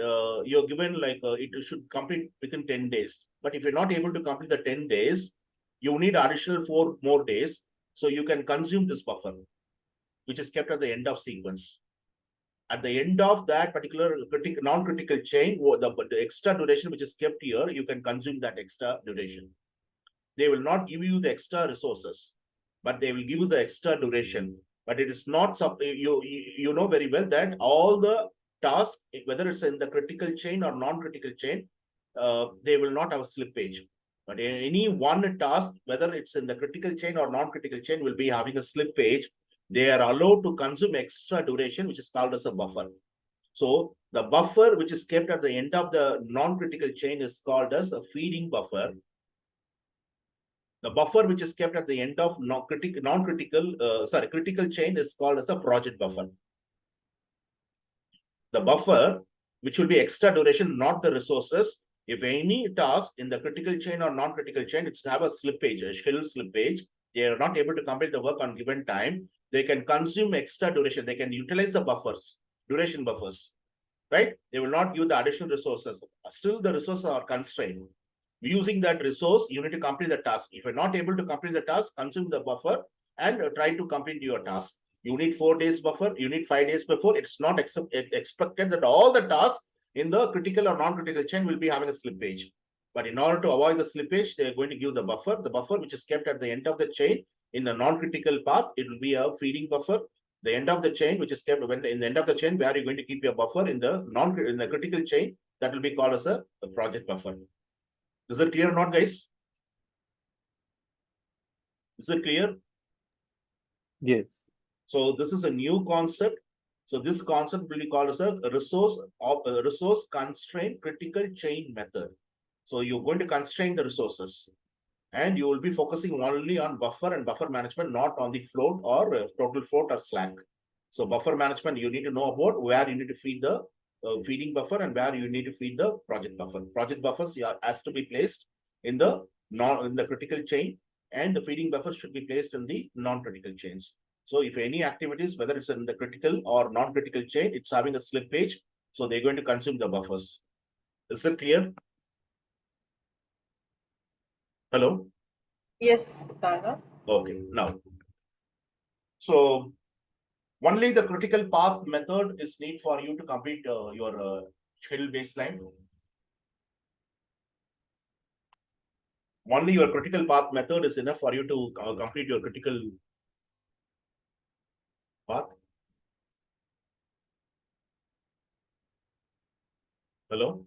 you're given like it should complete within 10 days. But if you're not able to complete the 10 days, you need additional 4 more days. So you can consume this buffer, which is kept at the end of sequence. At the end of that particular non-critical chain, the extra duration which is kept here, you can consume that extra duration. They will not give you the extra resources, but they will give you the extra duration. But it is not you know very well that all the tasks, whether it's in the critical chain or non-critical chain, they will not have a slippage. But any one task, whether it's in the critical chain or non-critical chain, will be having a slippage. They are allowed to consume extra duration, which is called as a buffer. So the buffer which is kept at the end of the non-critical chain is called as a feeding buffer. The buffer which is kept at the end of critical chain is called as a project buffer. The buffer, which will be extra duration, not the resources. If any task in the critical chain or non-critical chain, it's have a slippage, a schedule slippage, they are not able to complete the work on given time, they can consume extra duration. They can utilize the buffers, duration buffers, right? They will not give the additional resources. Still, the resources are constrained. Using that resource, you need to complete the task. If you're not able to complete the task, consume the buffer and try to complete your task. You need 4 days buffer, you need 5 days before. It's not expected that all the tasks in the critical or non-critical chain will be having a slippage. But in order to avoid the slippage, they're going to give the buffer which is kept at the end of the chain. In the non-critical path, it will be a feeding buffer. The end of the chain, which is kept in the end of the chain, where you're going to keep your buffer in the critical chain, that will be called as a project buffer. Is it clear or not, guys? Is it clear? Yes. So this is a new concept. So this concept will be called as a resource constraint critical chain method. So you're going to constrain the resources, and you will be focusing only on buffer and buffer management, not on the float or total float or slack. So buffer management, you need to know about where you need to feed the feeding buffer and where you need to feed the project buffer. Project buffers has to be placed in the critical chain, and the feeding buffers should be placed in the non-critical chains. So if any activities, whether it's in the critical or non-critical chain, it's having a slippage, so they're going to consume the buffers. Is it clear? Hello? Yes, Bala. Okay, now. So only the critical path method is need for you to complete your schedule baseline. Only your critical path method is enough for you to complete your critical path. Hello?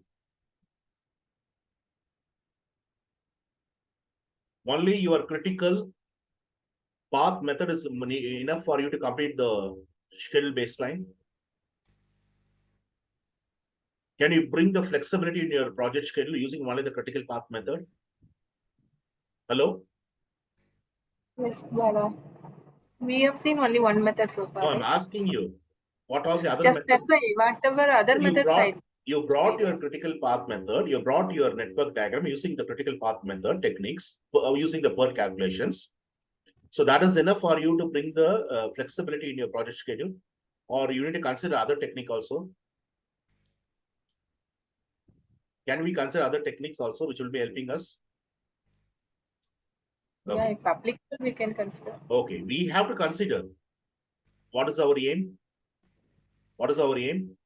Only your critical path method is enough for you to complete the schedule baseline. Can you bring the flexibility in your project schedule using only the critical path method? Hello? Yes, Bala. We have seen only one method so far. No, I'm right? asking you, what are the other Just methods? that's why whatever other methods You brought your critical path method, you brought your network diagram using the critical path method techniques, using the PERT calculations. So that is enough for you to bring the flexibility in your project schedule, or you need to consider other technique also. Can we consider other techniques also, which will be helping us? Yeah, Okay. if applicable, we can consider. Okay, we have to consider what is our aim. What is our aim?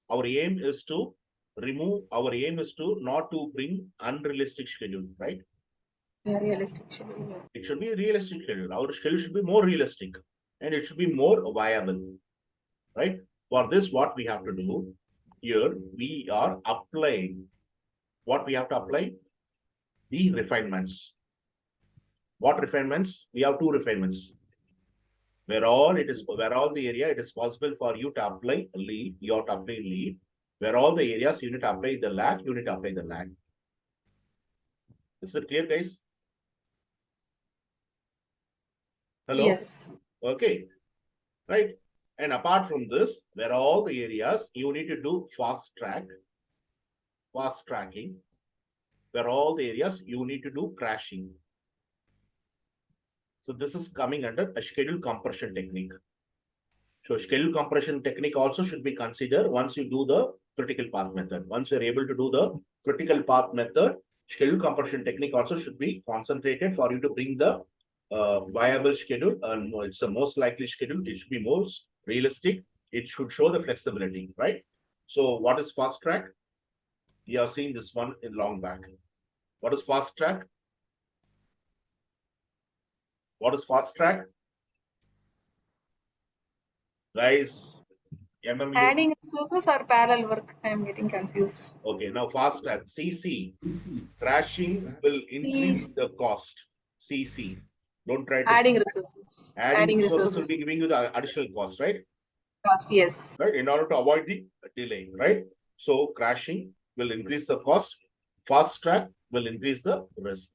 Our aim is to not to bring unrealistic schedule, right? Yeah, realistic schedule. Yeah. It should be a realistic schedule. Our schedule should be more realistic and it should be more viable, right? For this, what we have to do here, we are applying what we have to apply? The refinements. What refinements? We have two refinements. Where all the area it is possible for you to apply lead, you have to apply lead. Where all the areas you need to apply the lag, you need to apply the lag. Is it clear, guys? Hello? Yes. Okay. Right. And apart from this, where all the areas you need to do fast tracking. Where all the areas you need to do crashing. So this is coming under a schedule compression technique. So schedule compression technique also should be considered once you do the critical path method. Once you're able to do the critical path method, schedule compression technique also should be concentrated for you to bring the viable schedule. It's the most likely schedule. It should be most realistic. It should show the flexibility, right? So what is fast track? You have seen this one in long back. What is fast track? What is fast track? Guys, MMU. Adding resources or parallel work? I am getting confused. Okay, now fast track. CC. Crashing will increase the cost. CC. Don't try to. Adding resources. Adding resources will be giving you the additional cost, right? Cost, yes. Right, in order to avoid the delay, right? So crashing will increase the cost. Fast track will increase the risk.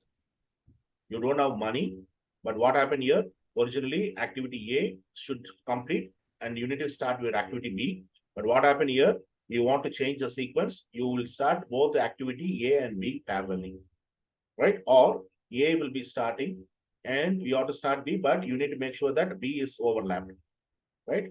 You don't have money, but what happened here? Originally, activity A should complete and you need to start with activity B. But what happened here? You want to change the sequence. You will start both the activity A and B parallelly, right? Or A will be starting and you have to start B, but you need to make sure that B is overlapped, right?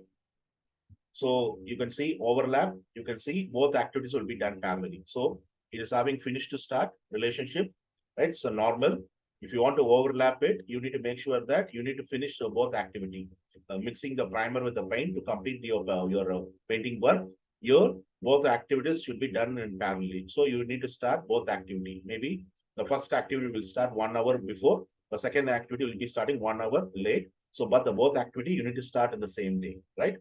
So you can see overlap, you can see both activities will be done parallelly. So it is having finish to start relationship, right? So normal. If you want to overlap it, you need to make sure that you need to finish both activity. Mixing the primer with the paint to complete your painting work. Your both activities should be done in parallelly. So you need to start both activity. Maybe the first activity will start 1 hour before. The second activity will be starting 1 hour late. So, but the both activity you need to start in the same day, right?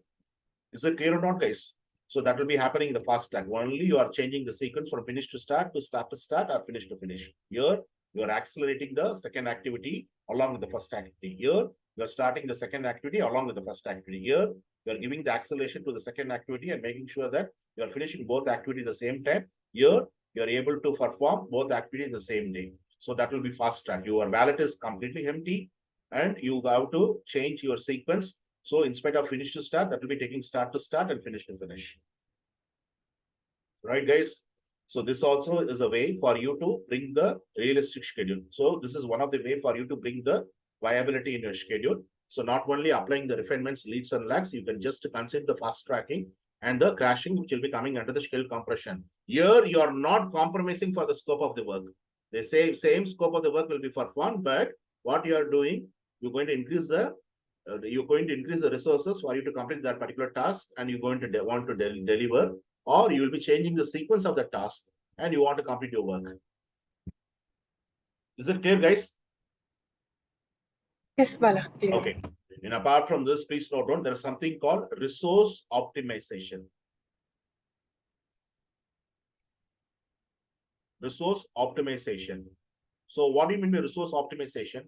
Is it clear or not, guys? So that will be happening in the fast track. Only you are changing the sequence from finish to start, or finish to finish. Here, you are accelerating the second activity along with the first activity. Here, you are starting the second activity along with the first activity. Here, you are giving the acceleration to the second activity and making sure that you are finishing both activities at the same time. Here, you are able to perform both activities the same day. So that will be fast track. Your wallet is completely empty and you have to change your sequence. So instead of finish to start, that will be taking start to start and finish to finish. Right, guys? So this also is a way for you to bring the realistic schedule. So this is one of the way for you to bring the viability in your schedule. So not only applying the refinements, leads and lags, you can just consider the fast tracking and the crashing, which will be coming under the schedule compression. Here, you are not compromising for the scope of the work. They say same scope of the work will be performed, but what you are doing, you're going to increase the resources for you to complete that particular task, and you're going to want to deliver, or you will be changing the sequence of the task and you want to complete your work. Is it clear, guys? Yes, Bala. Clear. Okay. And apart from this, please note down, there is something called resource optimization. Resource optimization. So what do you mean by resource optimization?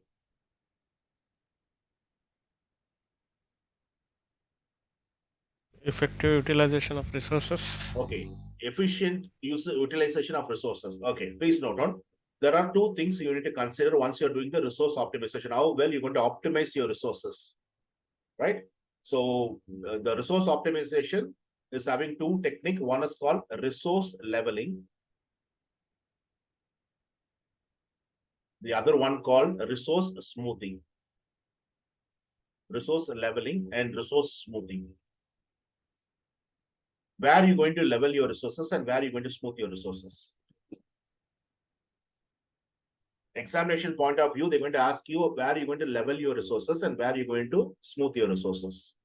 Effective utilization of resources. Okay. Efficient utilization of resources. Okay. Please note down. There are two things you need to consider once you're doing the resource optimization. How well you're going to optimize your resources, right? So the resource optimization is having two techniques. One is called resource leveling. The other one called resource smoothing. Resource leveling and resource smoothing. Where are you going to level your resources and where are you going to smooth your resources? Examination point of view, they're going to ask you where are you going to level your resources and where are you going to smooth your resources.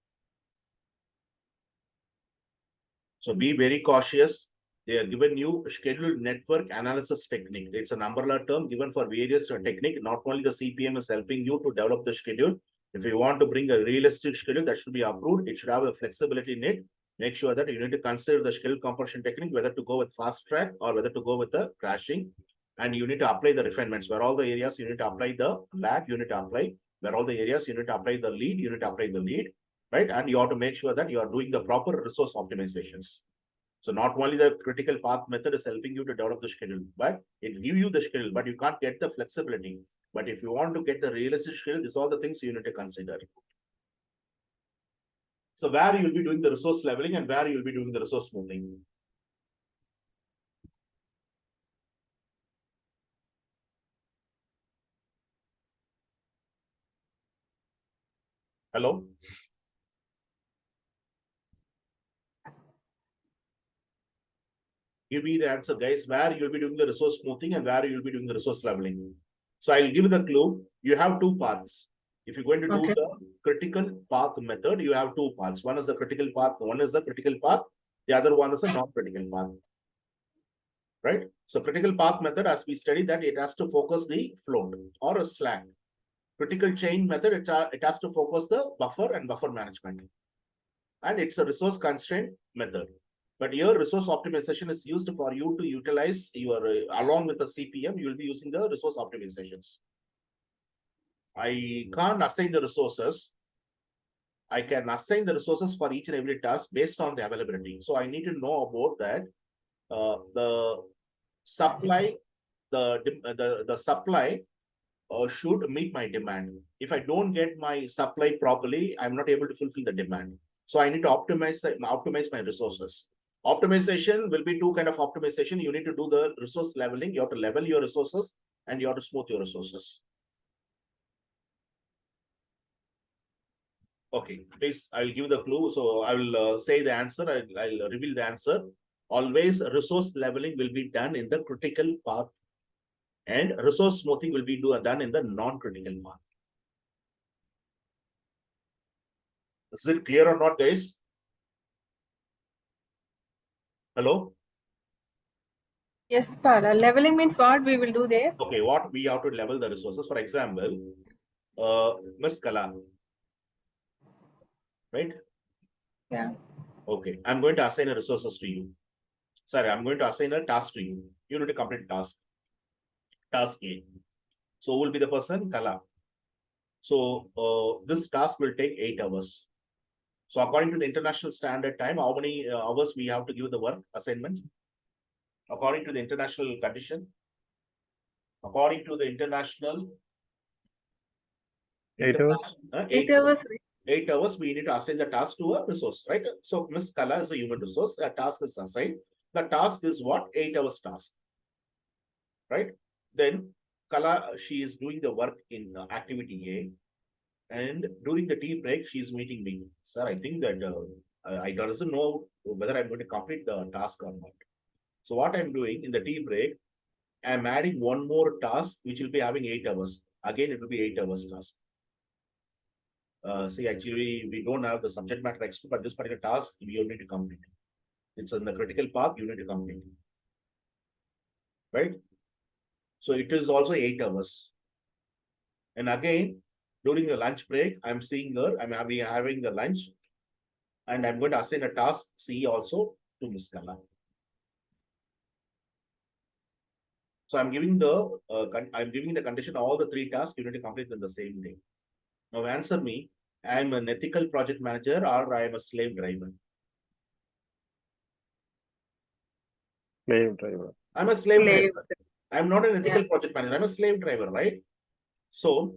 So be very cautious. They are given you scheduled network analysis technique. It's an umbrella term given for various technique. Not only the CPM is helping you to develop the schedule. If you want to bring a realistic schedule that should be approved, it should have a flexibility in it. Make sure that you need to consider the schedule compression technique, whether to go with fast track or whether to go with the crashing. And you need to apply the refinements where all the areas you need to apply the lag, you need to apply where all the areas you need to apply the lead, you need to apply the lead, right? And you have to make sure that you are doing the proper resource optimizations. So not only the critical path method is helping you to develop the schedule, but it gives you the schedule, but you can't get the flexibility. But if you want to get the realistic schedule, these are all the things you need to consider. So where you will be doing the resource leveling and where you will be doing the resource smoothing. Hello? Give me the answer, guys, where you'll be doing the resource smoothing and where you'll be doing the resource leveling. So I'll give you the clue. You have two paths. If you're going to do the critical path method, you have two paths. One is the critical path, one is the critical path, the other one is a non-critical path. Right? So critical path method, as we studied that, it has to focus the float or a slack. Critical chain method, it has to focus the buffer and buffer management. And it's a resource constraint method. But your resource optimization is used for you to utilize your, along with the CPM, you will be using the resource optimizations. I can't assign the resources. I can assign the resources for each and every task based on the availability. So I need to know about that. The supply, the supply should meet my demand. If I don't get my supply properly, I'm not able to fulfill the demand. So I need to optimize my resources. Optimization will be two kind of optimization. You need to do the resource leveling. You have to level your resources and you have to smooth your resources. Okay, please, I will give the clue. So I will say the answer. I'll reveal the answer. Always resource leveling will be done in the critical path and resource smoothing will be done in the non-critical path. Is it clear or not, guys? Hello? Yes, Bala. Leveling means what we will do there? Okay, what we have to level the resources. For example, Miss Kala, right? Yeah. Okay, I'm going to assign a resources to you. Sorry, I'm going to assign a task to you. You need to complete task. Task A. So who will be the person? Kala. So this task will take 8 hours. So according to the international standard time, how many hours we have to give the work assignment? According to the international condition, according to the international 8 hours. 8 hours. 8 hours, we need to assign the task to a resource, right? So Miss Kala is a human resource. A task is assigned. The task is what? 8 hours task, right? Then Kala, she is doing the work in activity A. And during the tea break, she is meeting me. Sir, I think that I doesn't know whether I'm going to complete the task or not. So what I'm doing in the tea break, I'm adding one more task, which will be having 8 hours. Again, it will be 8 hours task. See, actually, we don't have the subject matter expert, but this particular task, you need to complete. It's in the critical path, you need to complete. Right? So it is also 8 hours. And again, during the lunch break, I'm seeing her, I'm having the lunch, and I'm going to assign a task C also to Miss Kala. So I'm giving the condition all the 3 tasks you need to complete in the same day. Now answer me, I'm an ethical project manager or I am a slave driver? Slave driver. I'm a slave Slave. driver. I'm not an ethical project manager. I'm a slave driver, right? So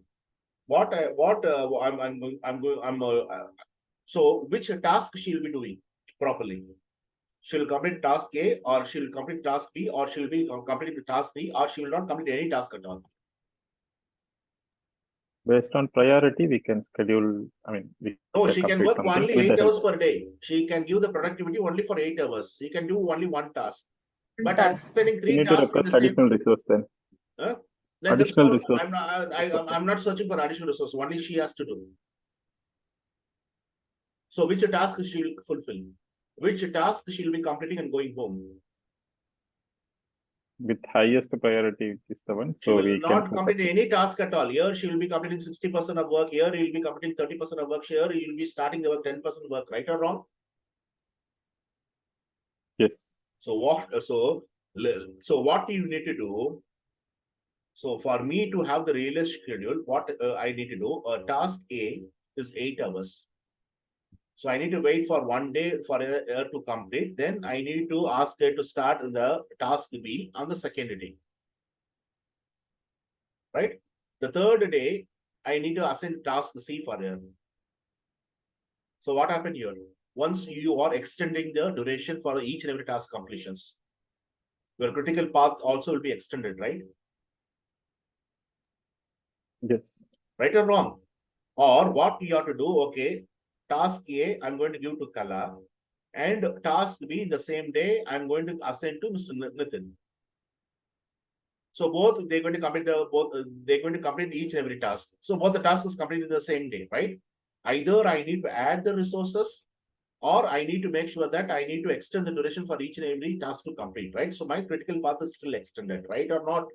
so which task she will be doing properly? She will complete task A, or she will complete task B, or she will be completing the task B, or she will not complete any task at all. Based on priority, we can schedule, I mean, we No, can she can complete work something only with the 8 help hours of- per day. She can give the productivity only for 8 hours. She can do only one task. But I'm Task. spending We 3 need to tasks in request the same. additional resource then. Huh? Then that's Additional all. resource. I'm not searching for additional resource. Only she has to do. So which task she will fulfill? Which task she will be completing and going home? With highest priority, which is the one. She So will we not can complete focus. any task at all. Here she will be completing 60% of work. Here he will be completing 30% of work. Here he will be starting the work 10% work. Right or wrong? Yes. So what? So what do you need to do? So for me to have the realistic schedule, what I need to do? Task A is 8 hours. So I need to wait for 1 day for her to complete. Then I need to ask her to start the task B on the second day. Right? The third day, I need to assign task C for her. So what happened here? Once you are extending the duration for each and every task completions, your critical path also will be extended, right? Yes. Right or wrong? Or what you have to do, okay, task A, I'm going to give to Kala, and task B, the same day, I'm going to assign to Mr. Nitin. So both they're going to complete they're going to complete each and every task. So both the tasks is completed the same day, right? Either I need to add the resources, or I need to make sure that I need to extend the duration for each and every task to complete, right? So my critical path is still extended, right or not?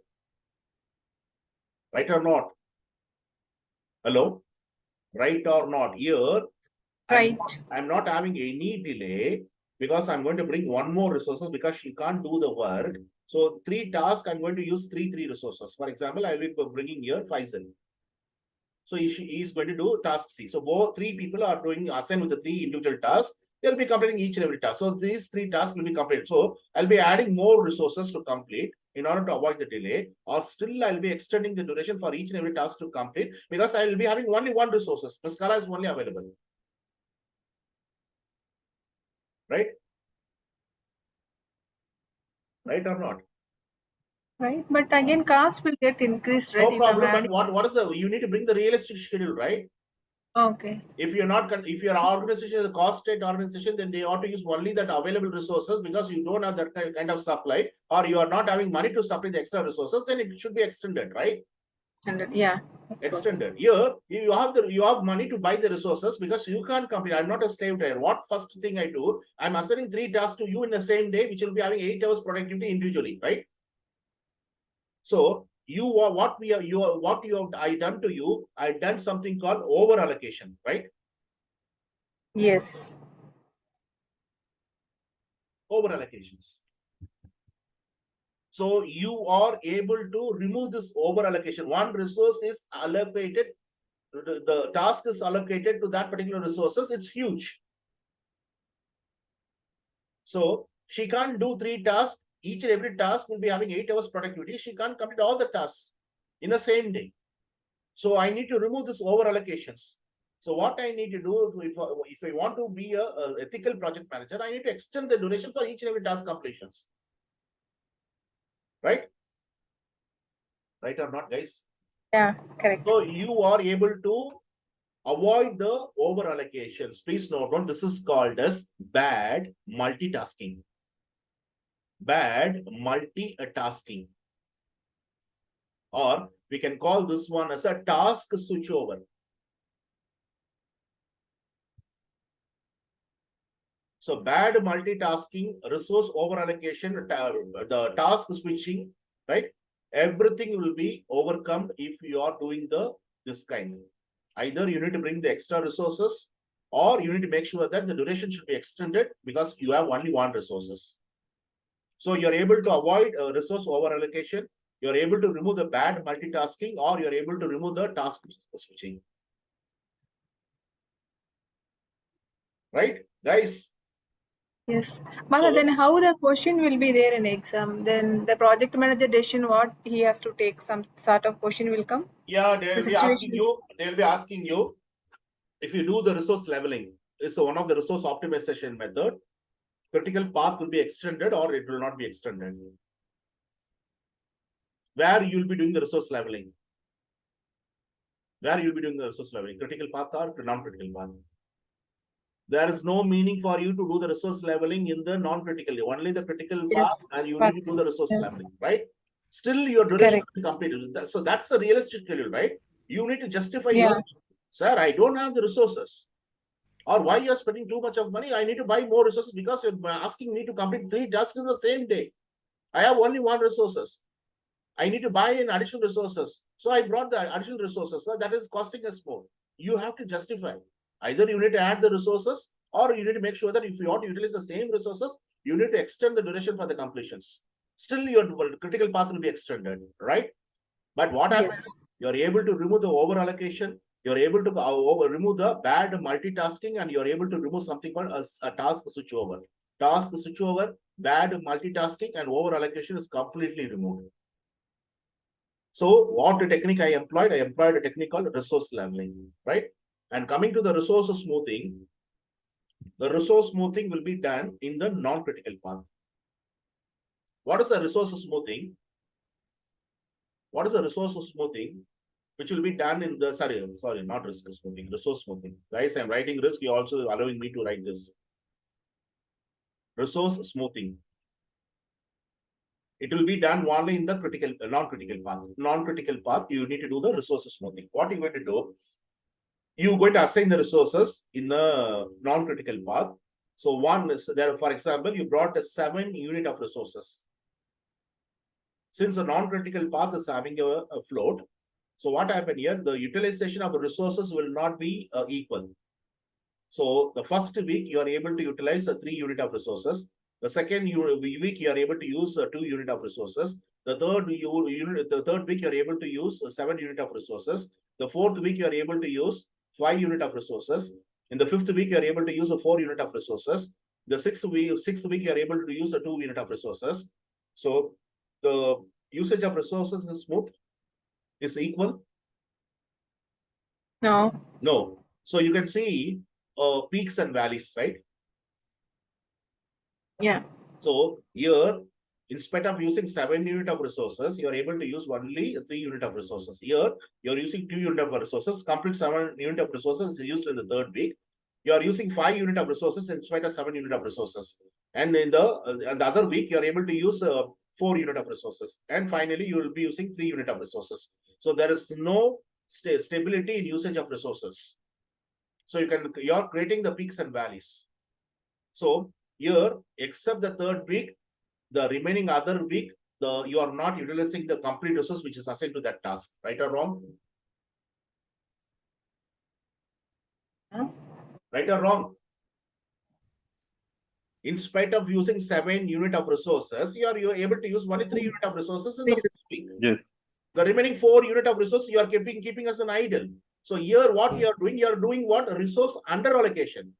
Right or not? Hello? Right or not? Here, Right. I'm not having any delay because I'm going to bring one more resources because she can't do the work. So 3 tasks, I'm going to use three resources. For example, I will be bringing here Faisal. So he is going to do task C. So both 3 people are doing assigned with the 3 individual tasks. They'll be completing each and every task. So these 3 tasks will be completed. So I'll be adding more resources to complete in order to avoid the delay, or still I'll be extending the duration for each and every task to complete because I will be having only one resources. Mascara is only available. Right? Right or not? Right. But again, cost will get increased, right? No if I'm problem. But adding- what is the, you need to bring the realistic schedule, right? Okay. If you're not, if your organization is a cost state organization, then they ought to use only that available resources because you don't have that kind of supply, or you are not having money to supply the extra resources, then it should be extended, right? Standard. Yeah. Of course. Extended. Here, you have money to buy the resources because you can't complete. I'm not a slave trader. What first thing I do? I'm assigning 3 tasks to you in the same day, which will be having 8 hours productivity individually, right? So what I done to you, I done something called over allocation, right? Yes. Over allocations. So you are able to remove this over allocation. One resource is allocated, the task is allocated to that particular resources. It's huge. So she can't do 3 tasks. Each and every task will be having 8 hours productivity. She can't complete all the tasks in the same day. So I need to remove this over allocations. So what I need to do, if I want to be a ethical project manager, I need to extend the duration for each and every task completions. Right? Right or not, guys? Yeah, correct. So you are able to avoid the over allocations. Please note down, this is called as bad multitasking. Bad multitasking. Or we can call this one as a task switchover. So bad multitasking, resource over allocation, the task switching, right? Everything will be overcome if you are doing this kind. Either you need to bring the extra resources, or you need to make sure that the duration should be extended because you have only one resources. So you're able to avoid resource over allocation. You're able to remove the bad multitasking, or you're able to remove the task switching. Right, guys? Yes. But So- then how the question will be there in exam? Then the project manager decision what he has to take, some sort of question will come? Yeah, they'll be asking situations- you, if you do the resource leveling, is one of the resource optimization method, critical path will be extended or it will not be extended. Where you'll be doing the resource leveling. Where you'll be doing the resource leveling, critical path or non-critical path. There is no meaning for you to do the resource leveling in the non-critical, only the critical path, Yes, and you but- need to do the resource yeah. leveling, right? Still, your duration Correct. will be completed. So that's a realistic schedule, right? You need to justify Yeah. your, sir, I don't have the resources. Or why you're spending too much of money? I need to buy more resources because you're asking me to complete 3 tasks in the same day. I have only 1 resources. I need to buy in additional resources. So I brought the additional resources. So that is costing us more. You have to justify. Either you need to add the resources, or you need to make sure that if you want to utilize the same resources, you need to extend the duration for the completions. Still, your critical path will be extended, right? But what happens? Yes. You're able to remove the over allocation. You're able to remove the bad multitasking, and you're able to remove something called a task switchover. Task switchover, bad multitasking, and over allocation is completely removed. So what the technique I employed a technique called resource leveling, right? And coming to the resource smoothing, the resource smoothing will be done in the non-critical path. What is the resource smoothing? What is the resource smoothing? Which will be done in the, sorry, not risk smoothing, resource smoothing. Guys, I'm writing risk, you're also allowing me to write this. Resource smoothing. It will be done only in the critical, non-critical path. Non-critical path, you need to do the resource smoothing. What you're going to do? You're going to assign the resources in the non-critical path. So one is there, for example, you brought a 7 unit of resources. Since the non-critical path is having a float, so what happened here? The utilization of the resources will not be equal. So the first week you are able to utilize 3 unit of resources. The second week you are able to use 2 unit of resources. The third week you are able to use 7 unit of resources. The fourth week you are able to use 5 unit of resources. In the fifth week you are able to use a 4 unit of resources. The sixth week you are able to use a 2 unit of resources. So the usage of resources is smooth, is equal. No. No. So you can see peaks and valleys, right? Yeah. So here, instead of using 7 unit of resources, you are able to use only 3 unit of resources. Here, you are using 2 unit of resources. Complete 7 unit of resources is used in the third week. You are using 5 unit of resources in spite of 7 unit of resources. And in the other week, you are able to use 4 unit of resources. And finally, you will be using 3 unit of resources. So there is no stability in usage of resources. So you are creating the peaks and valleys. So here, except the third week, the remaining other week, you are not utilizing the complete resource which is assigned to that task, right or wrong? Huh? Right or wrong? In spite of using 7 unit of resources, you are able to use only 3 unit of resources in the first week. Yes. The remaining 4 unit of resources you are keeping as an idle. So here, what you are doing what? Resource under allocation.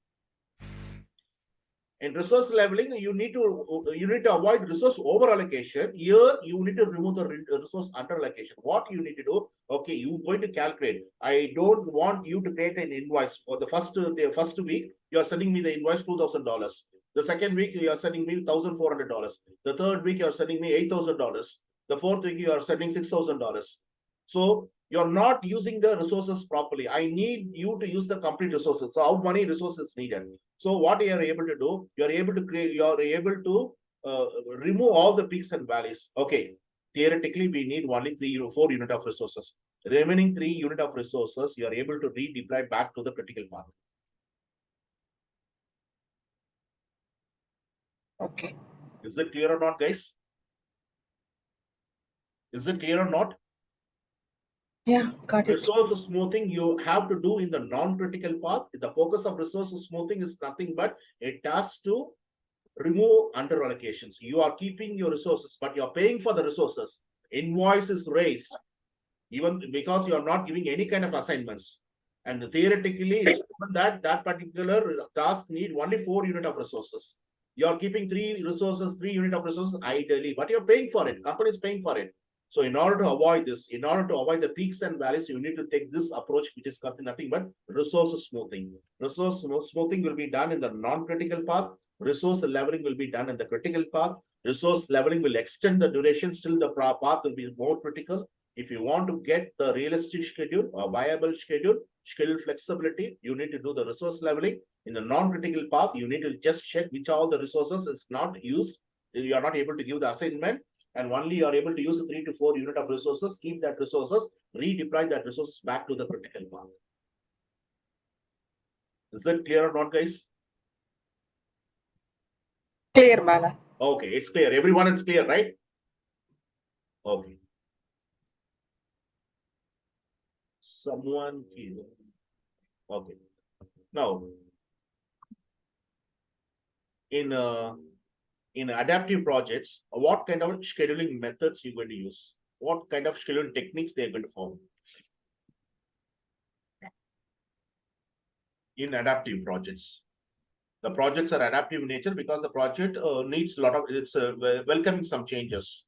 In resource leveling, you need to avoid resource over allocation. Here, you need to remove the resource under allocation. What you need to do? Okay, you're going to calculate. I don't want you to create an invoice for the first week. You are sending me the invoice $2,000. The second week you are sending me $1,400. The third week you are sending me $8,000. The fourth week you are sending $6,000. So you're not using the resources properly. I need you to use the complete resources. So how many resources needed? So what you are able to do, you are able to remove all the peaks and valleys. Okay, theoretically, we need only 4 unit of resources. Remaining 3 unit of resources, you are able to redeploy back to the critical path. Okay. Is it clear or not, guys? Is it clear or not? Yeah, got it. Resource smoothing you have to do in the non-critical path. The focus of resource smoothing is nothing but a task to remove under allocations. You are keeping your resources, but you are paying for the resources. Invoice is raised, even because you are not giving any kind of assignments. And theoretically, it's proven that that particular task need only 4 unit of resources. You are keeping 3 unit of resources ideally, but you're paying for it. Company is paying for it. So in order to avoid this, in order to avoid the peaks and valleys, you need to take this approach, which is nothing but resource smoothing. Resource smoothing will be done in the non-critical path. Resource leveling will be done in the critical path. Resource leveling will extend the duration. Still, the path will be more critical. If you want to get the realistic schedule or viable schedule flexibility, you need to do the resource leveling. In the non-critical path, you need to just check which all the resources is not used. You are not able to give the assignment, and only you are able to use 3 to 4 unit of resources, keep that resources, redeploy that resources back to the critical path. Is that clear or not, guys? Clear, Bala. Okay, it's clear. Everyone is clear, right? Okay. Someone here. Okay. Now, in adaptive projects, what kind of scheduling methods you're going to use? What kind of scheduling techniques they're going to follow? In adaptive projects. The projects are adaptive in nature because the project needs a lot of, it's welcoming some changes.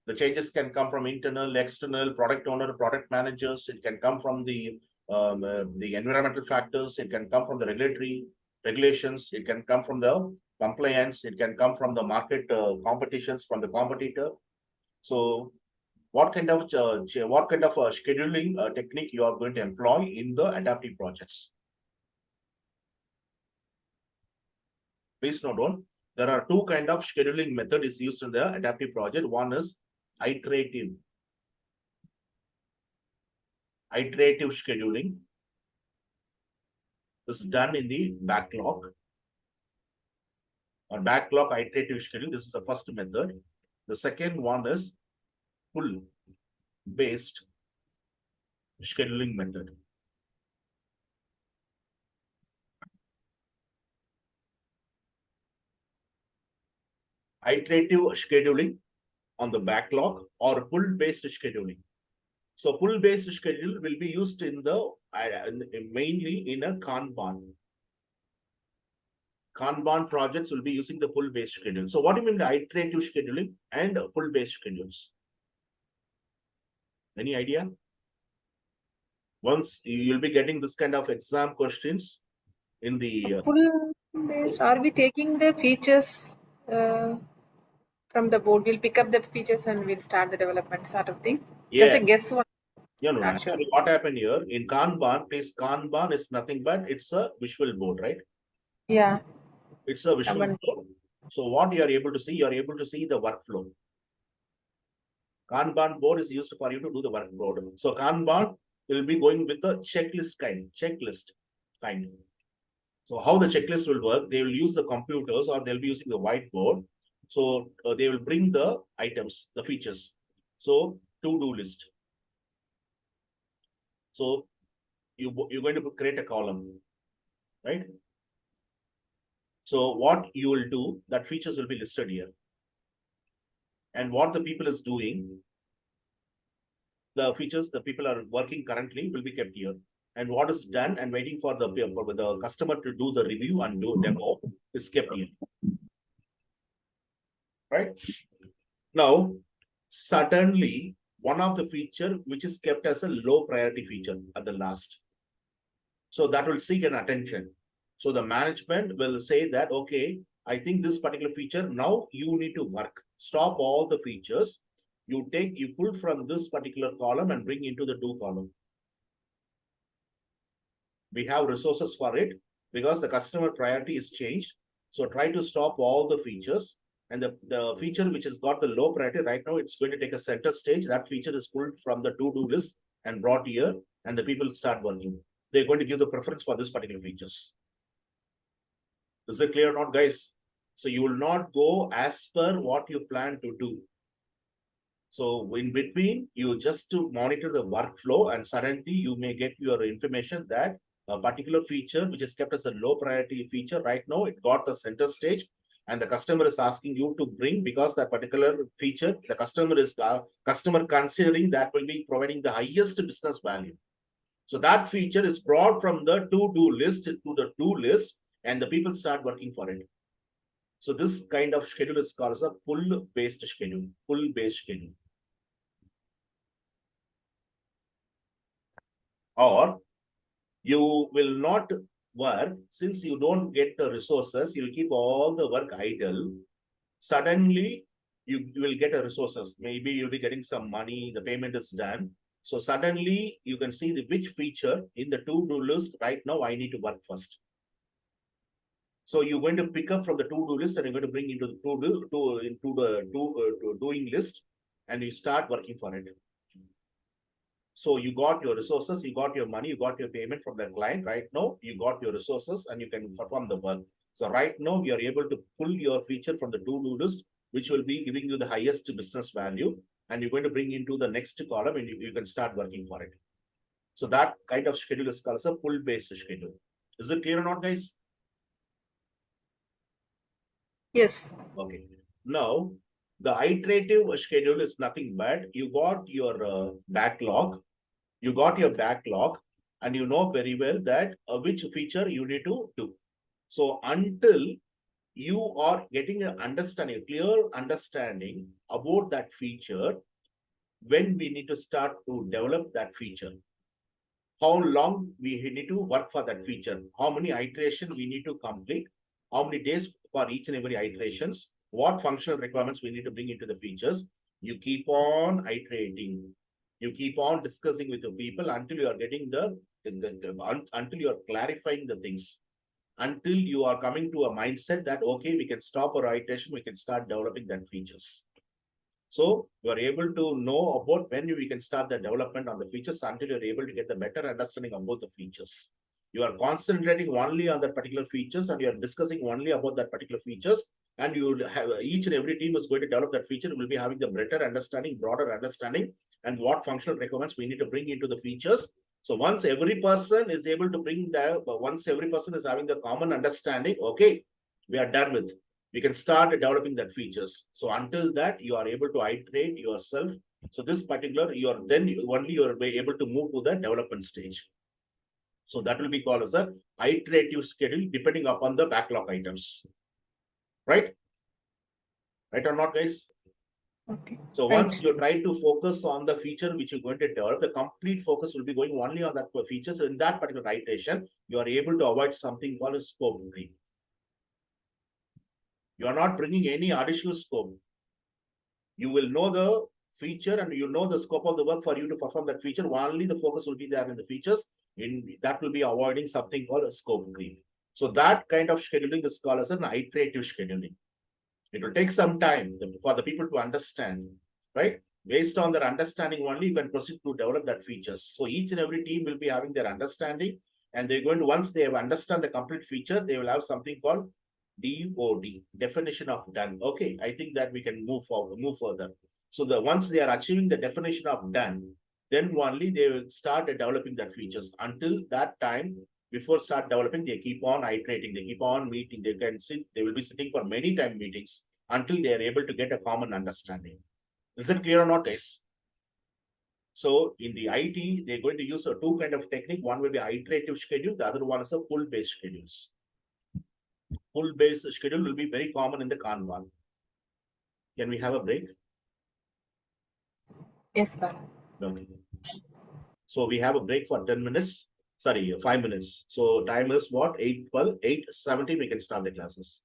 The changes can come from internal, external, product owner, product managers. It can come from the environmental factors. It can come from the regulatory regulations. It can come from the compliance. It can come from the market competitions from the competitor. So, what kind of scheduling technique you are going to employ in the adaptive projects? Please note down. There are two kind of scheduling method is used in the adaptive project. One is iterative scheduling. This is done in the backlog or backlog iterative scheduling. This is the first method. The second one is pull based scheduling method. Iterative scheduling on the backlog or pull based scheduling. So pull based schedule will be used in the mainly in a Kanban. Kanban projects will be using the pull based schedule. So what do you mean by iterative scheduling and pull based schedules? Any idea? Once you'll be getting this kind of exam questions in the Pull based, are we taking the features from the board? We'll pick up the features and we'll start the development sort of thing. Just a guess one. No. Not sure. Actually, what happened here in Kanban, please, Kanban is nothing but it's a visual board, right? Yeah. It's a visual Kanban. board. So what you are able to see, you are able to see the workflow. Kanban board is used for you to do the workflow. So Kanban will be going with the checklist kind. So how the checklist will work, they will use the computers or they'll be using the whiteboard. So they will bring the items, the features. So to-do list. So you're going to create a column, right? So what you will do, that features will be listed here. And what the people is doing, the features the people are working currently will be kept here. And what is done and waiting for the customer to do the review and do demo is kept here. Right? Now, suddenly, one of the feature which is kept as a low priority feature at the last. So that will seek an attention. So the management will say that, okay, I think this particular feature, now you need to work. Stop all the features. You pull from this particular column and bring into the do column. We have resources for it because the customer priority is changed. So try to stop all the features. And the feature which has got the low priority right now, it's going to take a center stage. That feature is pulled from the to-do list and brought here, and the people start working. They're going to give the preference for this particular features. Is it clear or not, guys? So you will not go as per what you plan to do. So in between, you just to monitor the workflow, and suddenly you may get your information that a particular feature which is kept as a low priority feature right now, it got the center stage, and the customer is asking you to bring, because that particular feature, the customer considering that will be providing the highest business value. So that feature is brought from the to-do list to the do list, and the people start working for it. So this kind of schedule is called as a pull-based schedule. Pull-based schedule. Or you will not work, since you don't get the resources, you'll keep all the work idle. Suddenly, you will get a resources. Maybe you'll be getting some money, the payment is done. So suddenly you can see which feature in the to-do list right now I need to work first. So you're going to pick up from the to-do list and you're going to bring into the doing list, and you start working for it. So you got your resources, you got your money, you got your payment from the client. Right now, you got your resources and you can perform the work. So right now, you are able to pull your feature from the to-do list, which will be giving you the highest business value, and you're going to bring into the next column and you can start working for it. So that kind of schedule is called as a pull-based schedule. Is it clear or not, guys? Yes. Okay. Now, the iterative schedule is nothing but you got your backlog, and you know very well that which feature you need to do. So until you are getting an understanding, a clear understanding about that feature, when we need to start to develop that feature, how long we need to work for that feature, how many iterations we need to complete, how many days for each and every iterations, what functional requirements we need to bring into the features. You keep on iterating. You keep on discussing with the people until you are getting until you are clarifying the things, until you are coming to a mindset that, okay, we can stop our iteration, we can start developing that features. So you are able to know about when we can start the development on the features until you're able to get the better understanding about the features. You are concentrating only on that particular features and you are discussing only about that particular features, and you have each and every team is going to develop that feature, will be having the better understanding, broader understanding, and what functional requirements we need to bring into the features. So once every person is able to bring that, once every person is having the common understanding, okay, we are done with, we can start developing that features. So until that, you are able to iterate yourself. So this particular, you are then only you are able to move to the development stage. So that will be called as a iterative schedule depending upon the backlog items. Right? Right or not, guys? Okay. So Right. once you try to focus on the feature which you're going to develop, the complete focus will be going only on that feature. So in that particular iteration, you are able to avoid something called a scope creep. You are not bringing any additional scope. You will know the feature and you know the scope of the work for you to perform that feature. Only the focus will be there in the features. In that will be avoiding something called a scope creep. So that kind of scheduling is called as an iterative scheduling. It will take some time for the people to understand, right? Based on their understanding only, you can proceed to develop that features. So each and every team will be having their understanding, and they're going to, once they have understand the complete feature, they will have something called DOD, definition of done. Okay, I think that we can move forward, move further. So the once they are achieving the definition of done, then only they will start developing that features. Until that time, before start developing, they keep on iterating, they keep on meeting, they can sit, they will be sitting for many time meetings until they are able to get a common understanding. Is it clear or not, guys? So in the IT, they're going to use a two kind of technique. One will be iterative schedule, the other one is a pull-based schedules. Pull-based schedule will be very common in the Kanban. Can we have a break? Yes, sir. Okay. So we have a break for 10 minutes. Sorry, 5 minutes. So time is what? 8:12, 8:17, we can start the classes.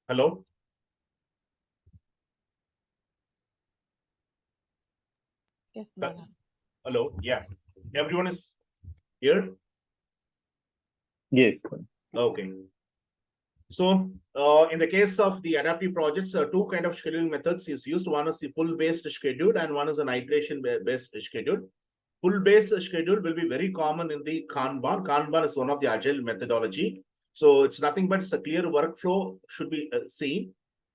Hello? Yes, Bala. Hello? Yeah. Everyone is here? Yes. Okay. So, in the case of the adaptive projects, two kind of scheduling methods is used. One is the pull-based schedule and one is an iteration-based schedule. Pull-based schedule will be very common in the Kanban. Kanban is one of the agile methodology. So it's nothing but it's a clear workflow should be seen.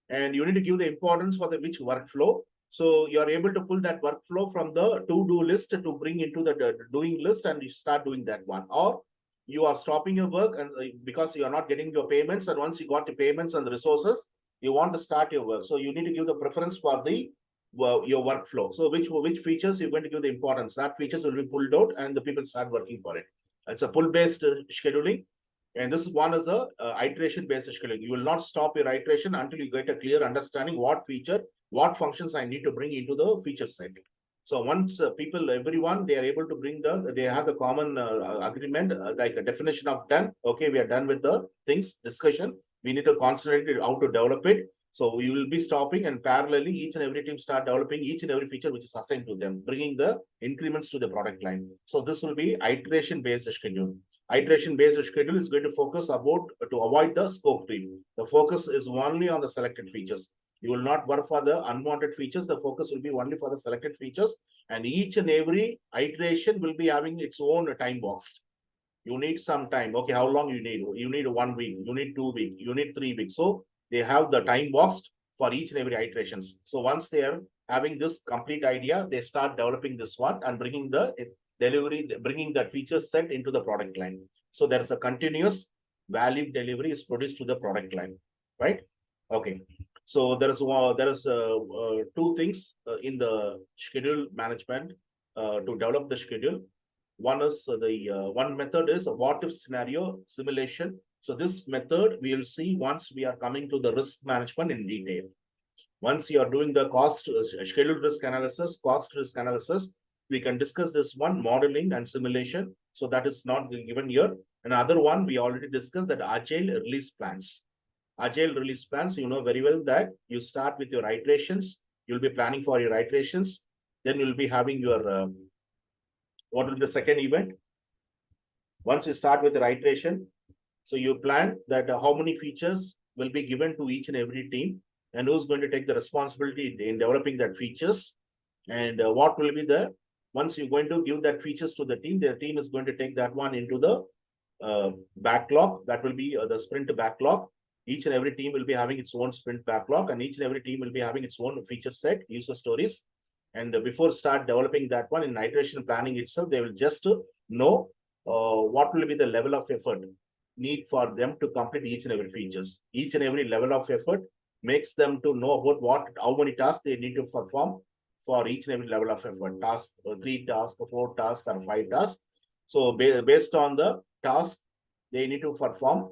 And you need to give the importance for the which workflow. So you are able to pull that workflow from the to-do list to bring into the doing list and you start doing that one. Or you are stopping your work and because you are not getting your payments, and once you got the payments and the resources, you want to start your work. So you need to give the preference for the your workflow. So which features you're going to give the importance. That features will be pulled out and the people start working for it. It's a pull-based scheduling. And this one is a iteration-based scheduling. You will not stop your iteration until you get a clear understanding what feature, what functions I need to bring into the feature set. So once everyone, they are able to bring they have a common agreement, like a definition of done. Okay, we are done with the things discussion. We need to concentrate how to develop it. So we will be stopping and parallelly each and every team start developing each and every feature which is assigned to them, bringing the increments to the product line. So this will be iteration-based schedule. Iteration-based schedule is going to focus about to avoid the scope creep. The focus is only on the selected features. You will not work for the unwanted features. The focus will be only for the selected features. And each and every iteration will be having its own time boxed. You need some time. Okay, how long you need? You need 1 week, you need 2 weeks, you need 3 weeks. So they have the time boxed for each and every iterations. So once they are having this complete idea, they start developing this one and bringing the delivery, bringing that feature set into the product line. So there is a continuous value delivery is produced to the product line, right? Okay. So there is two things in the schedule management to develop the schedule. One is one method is a what if scenario simulation. So this method we will see once we are coming to the risk management in detail. Once you are doing the cost scheduled risk analysis, cost risk analysis, we can discuss this one modeling and simulation. So that is not given here. Another one we already discussed, that agile release plans. Agile release plans, you know very well that you start with your iterations. You'll be planning for your iterations. Then you'll be having your what will be the second event? Once you start with the iteration, so you plan that how many features will be given to each and every team, and who's going to take the responsibility in developing that features, and what will be the once you're going to give that features to the team is going to take that one into the backlog. That will be the sprint backlog. Each and every team will be having its own sprint backlog, and each and every team will be having its own feature set, user stories. And before start developing that one in iteration planning itself, they will just know what will be the level of effort need for them to complete each and every features. Each and every level of effort makes them to know about how many tasks they need to perform for each and every level of effort. Task 3 tasks, 4 tasks, or 5 tasks. So based on the task they need to perform,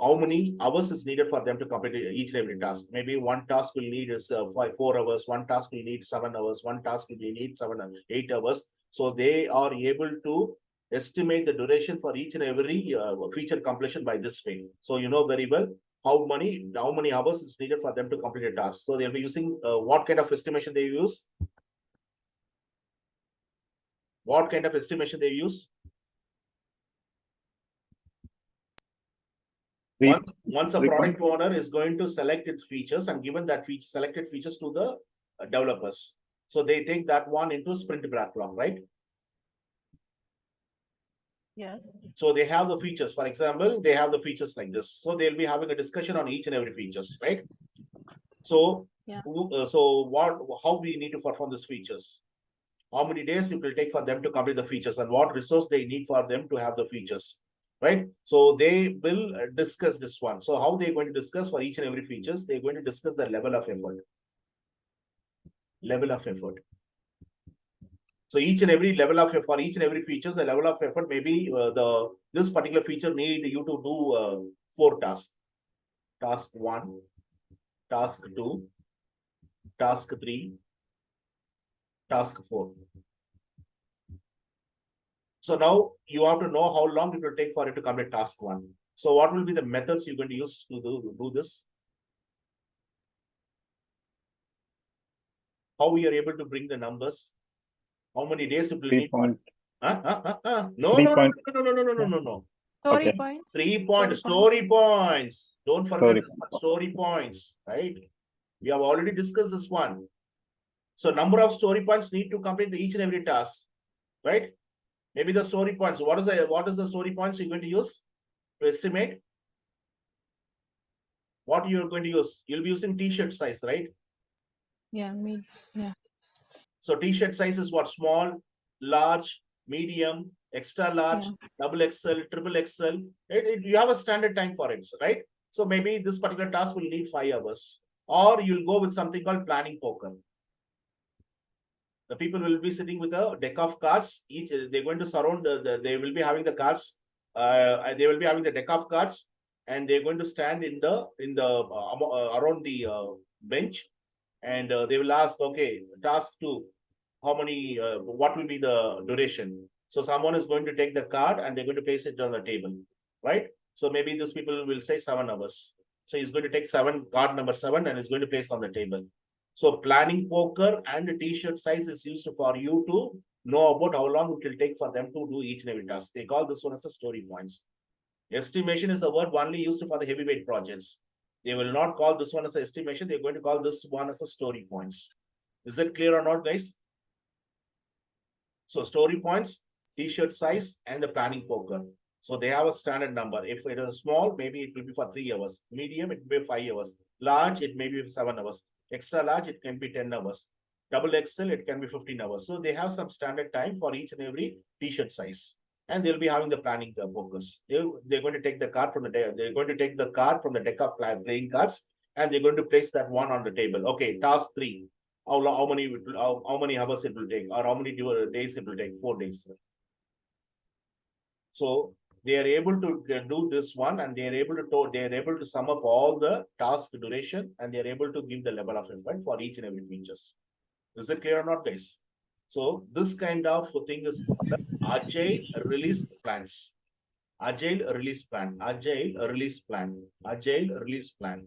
how many hours is needed for them to complete each and every task. Maybe one task will need 4 hours, one task will need 7 hours, one task will need 8 hours. So they are able to estimate the duration for each and every feature completion by this way. So you know very well how many hours is needed for them to complete a task. So they'll be using what kind of estimation they use? What kind of estimation they use? Once a product owner is going to select its features and given that selected features to the developers. So they take that one into sprint backlog, right? Yes. So they have the features. For example, they have the features like this. So they'll be having a discussion on each and every features, right? So, yeah. How we need to perform these features? How many days it will take for them to complete the features and what resource they need for them to have the features, right? So they will discuss this one. So how they're going to discuss for each and every features, they're going to discuss the level of effort. Level of effort. So each and every level of for each and every features, the level of effort maybe this particular feature need you to do 4 tasks. Task 1, task 2, task 3, task 4. So now you have to know how long it will take for it to complete task 1. So what will be the methods you're going to use to do this? how we are able to bring the numbers? How many days it will 3 need? point, No, 3 no, point. no. Story Okay. points. 3 points, Story story points. Don't forget Story this one, story points, right? We have already discussed this one. So number of story points need to complete each and every task, right? Maybe the story points. What is the story points you're going to use to estimate? What you're going to use? You'll be using t-shirt size, right? Yeah, yeah. So t-shirt size is what? Small, large, medium, extra large, Yeah. double XL, triple XL. You have a standard time for it, right? So maybe this particular task will need 5 hours. Or you'll go with something called planning poker. The people will be sitting with a deck of cards. Each they're going to surround. They will be having the cards. They will be having the deck of cards, and they're going to stand in the around the bench, and they will ask, okay, task 2, how many? What will be the duration? So someone is going to take the card and they're going to place it on the table, right? So maybe these people will say 7 hours. So he's going to take card number 7 and is going to place on the table. So planning poker and the t-shirt size is used for you to know about how long it will take for them to do each and every task. They call this one as a story points. Estimation is a word only used for the heavyweight projects. They will not call this one as an estimation. They're going to call this one as a story points. Is it clear or not, guys? So story points, t-shirt size, and the planning poker. So they have a standard number. If it is small, maybe it will be for 3 hours. Medium, it will be 5 hours. Large, it may be 7 hours. Extra large, it can be 10 hours. Double XL, it can be 15 hours. So they have some standard time for each and every t-shirt size. And they'll be having the planning focus. They're going to take the card from the deck. They're going to take the card from the deck of playing cards, and they're going to place that one on the table. Okay, task 3. How many hours it will take, or how many days it will take? 4 days. So they are able to do this one, and they are able to sum up all the task duration, and they are able to give the level of effort for each and every features. Is it clear or not, guys? So this kind of thing is called agile release plans. Agile release plan. Agile release plan. Agile release plan.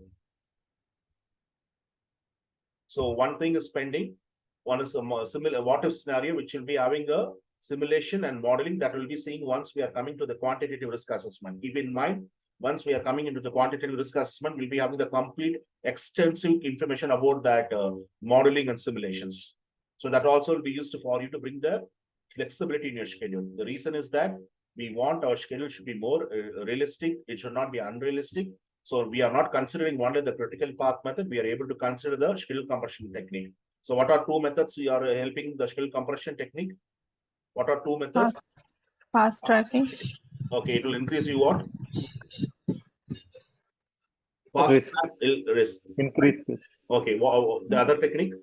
So one thing is pending. One is a similar what if scenario, which will be having a simulation and modeling that we'll be seeing once we are coming to the quantitative risk assessment. Keep in mind, once we are coming into the quantitative risk assessment, we'll be having the complete extensive information about that modeling and simulations. So that also will be used for you to bring the flexibility in your schedule. The reason is that we want our schedule should be more realistic. It should not be unrealistic. So we are not considering only the critical path method. We are able to consider the schedule compression technique. So what are 2 methods we are helping the schedule compression technique? What are 2 methods? Fast tracking. Okay, it will increase you what? Fast Risk. risk. Increase risk. Okay, the other technique?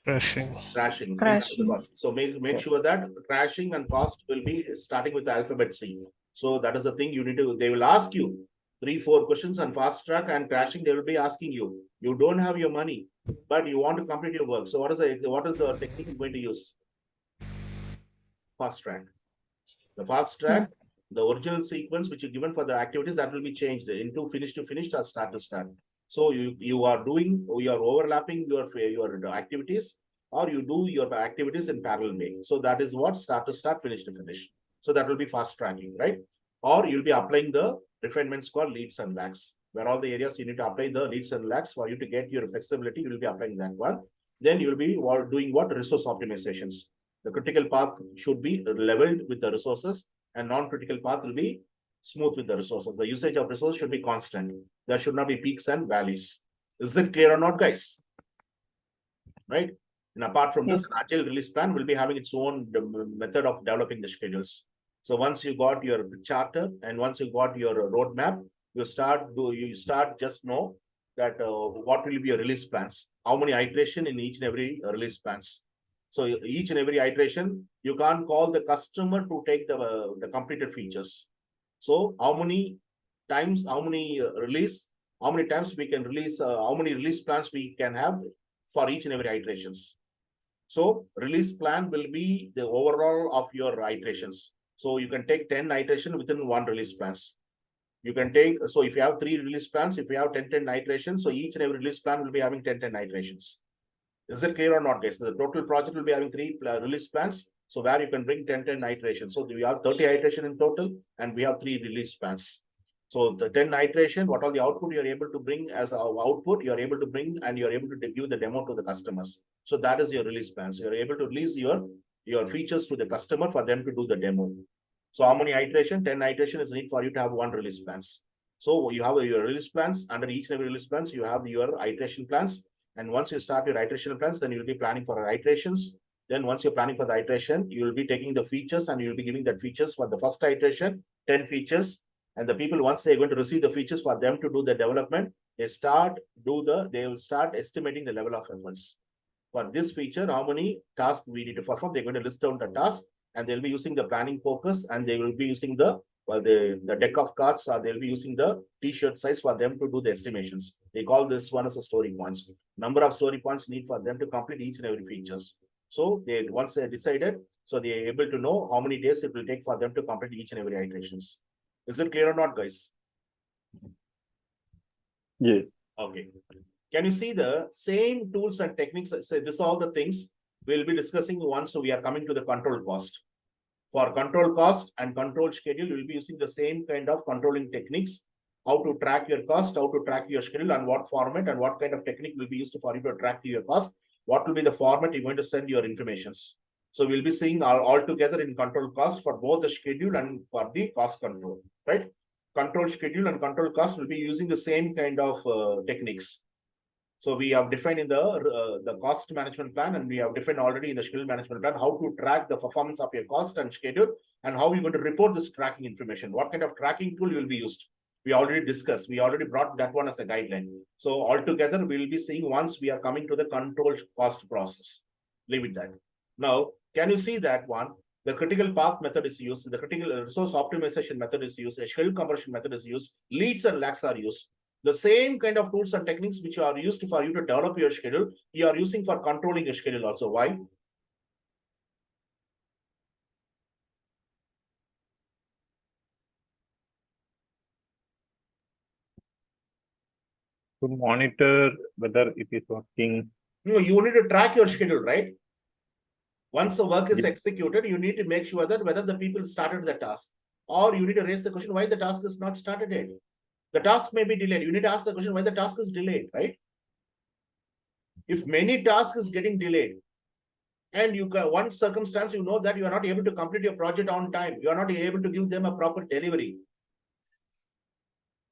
Crashing. Crashing. Crashing. So make sure that crashing and fast will be starting with the alphabet C. So that is the thing you need to, they will ask you 3-4 questions on fast track and crashing. They will be asking you, you don't have your money, but you want to complete your work. So what is the technique you're going to use? Fast track. The fast track, the original sequence which is given for the activities, that will be changed into finish to finish or start to start. So you are overlapping your activities, or you do your activities in parallel way. So that is what start to start, finish to finish. So that will be fast tracking, right? Or you'll be applying the refinements called leads and lags, where all the areas you need to apply the leads and lags for you to get your flexibility. You will be applying that one. Then you will be doing what? Resource optimizations. The critical path should be leveled with the resources, and non-critical path will be smooth with the resources. The usage of resource should be constant. There should not be peaks and valleys. Is it clear or not, guys? Right? And apart from this, agile release plan will be having its own method of developing the schedules. So once you got your charter and once you got your roadmap, you start just know that what will be your release plans, how many iteration in each and every release plans. So each and every iteration, you can't call the customer to take the completed features. So how many times, how many times we can release, how many release plans we can have for each and every iterations. So release plan will be the overall of your iterations. So you can take 10 iterations within one release plans. You can take, so if you have 3 release plans, if you have 10 iterations, so each and every release plan will be having 10 iterations. Is it clear or not, guys? The total project will be having 3 release plans. So where you can bring 10 iterations. So we have 30 iteration in total, and we have 3 release plans. So the 10 iteration, what all the output you're able to bring as our output, you're able to bring, and you're able to give the demo to the customers. So that is your release plans. You're able to release your features to the customer for them to do the demo. So how many iteration? 10 iteration is need for you to have 1 release plans. So you have your release plans. Under each and every release plans, you have your iteration plans. And once you start your iteration plans, then you'll be planning for iterations. Then once you're planning for the iteration, you will be taking the features and you'll be giving that features for the first iteration, 10 features. And the people, once they're going to receive the features for them to do the development, they will start estimating the level of efforts. For this feature, how many tasks we need to perform, they're going to list down the task, and they'll be using the planning focus, and they will be using the deck of cards, or they'll be using the t-shirt size for them to do the estimations. They call this one as a story points. Number of story points need for them to complete each and every features. So once they decided, so they're able to know how many days it will take for them to complete each and every iterations. Is it clear or not, guys? Yes. Okay. Can you see the same tools and techniques? So this all the things we'll be discussing once we are coming to the control cost. For control cost and control schedule, we'll be using the same kind of controlling techniques. How to track your cost, how to track your schedule, and what format and what kind of technique will be used for you to track your cost. What will be the format you're going to send your informations. So we'll be seeing all together in control cost for both the schedule and for the cost control, right? Control schedule and control cost will be using the same kind of techniques. So we have defined in the cost management plan, and we have defined already in the schedule management plan how to track the performance of your cost and schedule, and how you're going to report this tracking information. What kind of tracking tool will be used? We already discussed. We already brought that one as a guideline. So altogether, we will be seeing once we are coming to the control cost process. Leave it that. Now, can you see that one? The critical path method is used. The critical resource optimization method is used. A schedule compression method is used. Leads and lags are used. The same kind of tools and techniques which are used for you to develop your schedule, you are using for controlling your schedule also. Why? To monitor whether it is working. No, you need to track your schedule, right? Once the work is Yep. executed, you need to make sure that whether the people started the task, or you need to raise the question why the task is not started yet. The task may be delayed. You need to ask the question why the task is delayed, right? If many tasks is getting delayed, and you can, one circumstance, you know that you are not able to complete your project on time, you are not able to give them a proper delivery,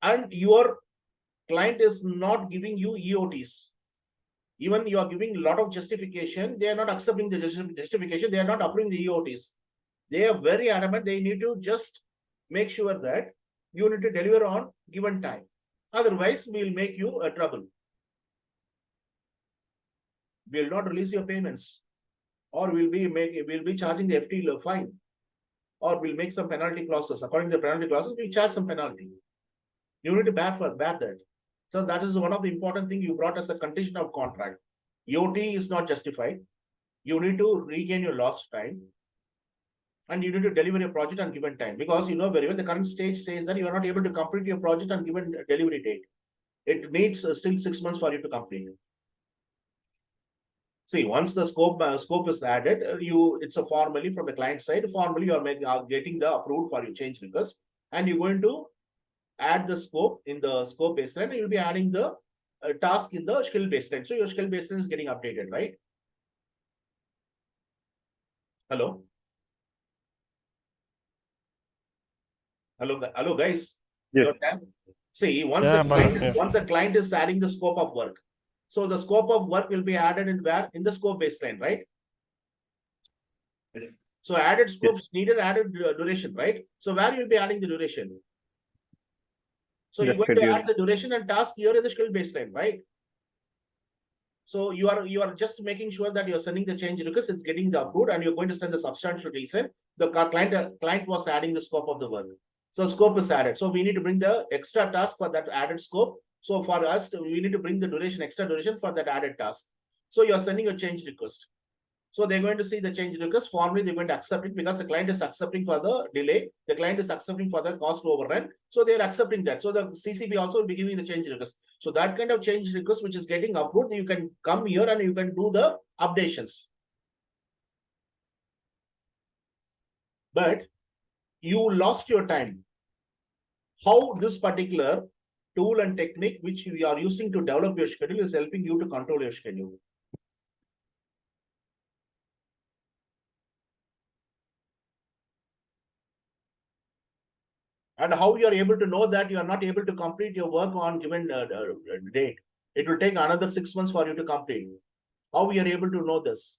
and your client is not giving you EOTs. Even you are giving a lot of justification, they are not accepting the justification, they are not approving the EOTs. They are very adamant, they need to just make sure that you need to deliver on given time. Otherwise, we will make you a trouble. We will not release your payments, or we'll be charging the FT fine, or we'll make some penalty clauses. According to the penalty clauses, we'll charge some penalty. You need to bear that. So that is one of the important things you brought as a condition of contract. EOT is not justified. You need to regain your lost time, and you need to deliver your project on given time, because you know very well the current stage says that you are not able to complete your project on given delivery date. It needs still 6 months for you to complete. See, once the scope is added, it's a formally from the client side. Formally, you are getting the approved for your change request, and you're going to add the scope in the scope baseline. You'll be adding the task in the skill baseline. So your skill baseline is getting updated, right? Hello. Hello, guys. Yes. See, once the client is adding the scope of work, so the scope of work will be added in where? In the scope baseline, right? So added scopes needed added duration, right? So where you'll be adding the duration? So you're going to add the duration and task here in the skill baseline, right? So you are just making sure that you're sending the change request, it's getting the approved, and you're going to send the substantial reason. The client was adding the scope of the work. So scope is added. So we need to bring the extra task for that added scope. So for us, we need to bring the duration, extra duration for that added task. So you're sending a change request. So they're going to see the change request. Formally, they're going to accept it because the client is accepting for the delay. The client is accepting for the cost overrun. So they're accepting that. So the CCB also will be giving the change request. So that kind of change request, which is getting approved, you can come here and you can do the updations. But you lost your time. How this particular tool and technique which you are using to develop your schedule is helping you to control your schedule. And how you are able to know that you are not able to complete your work on given date. It will take another 6 months for you to complete. How we are able to know this?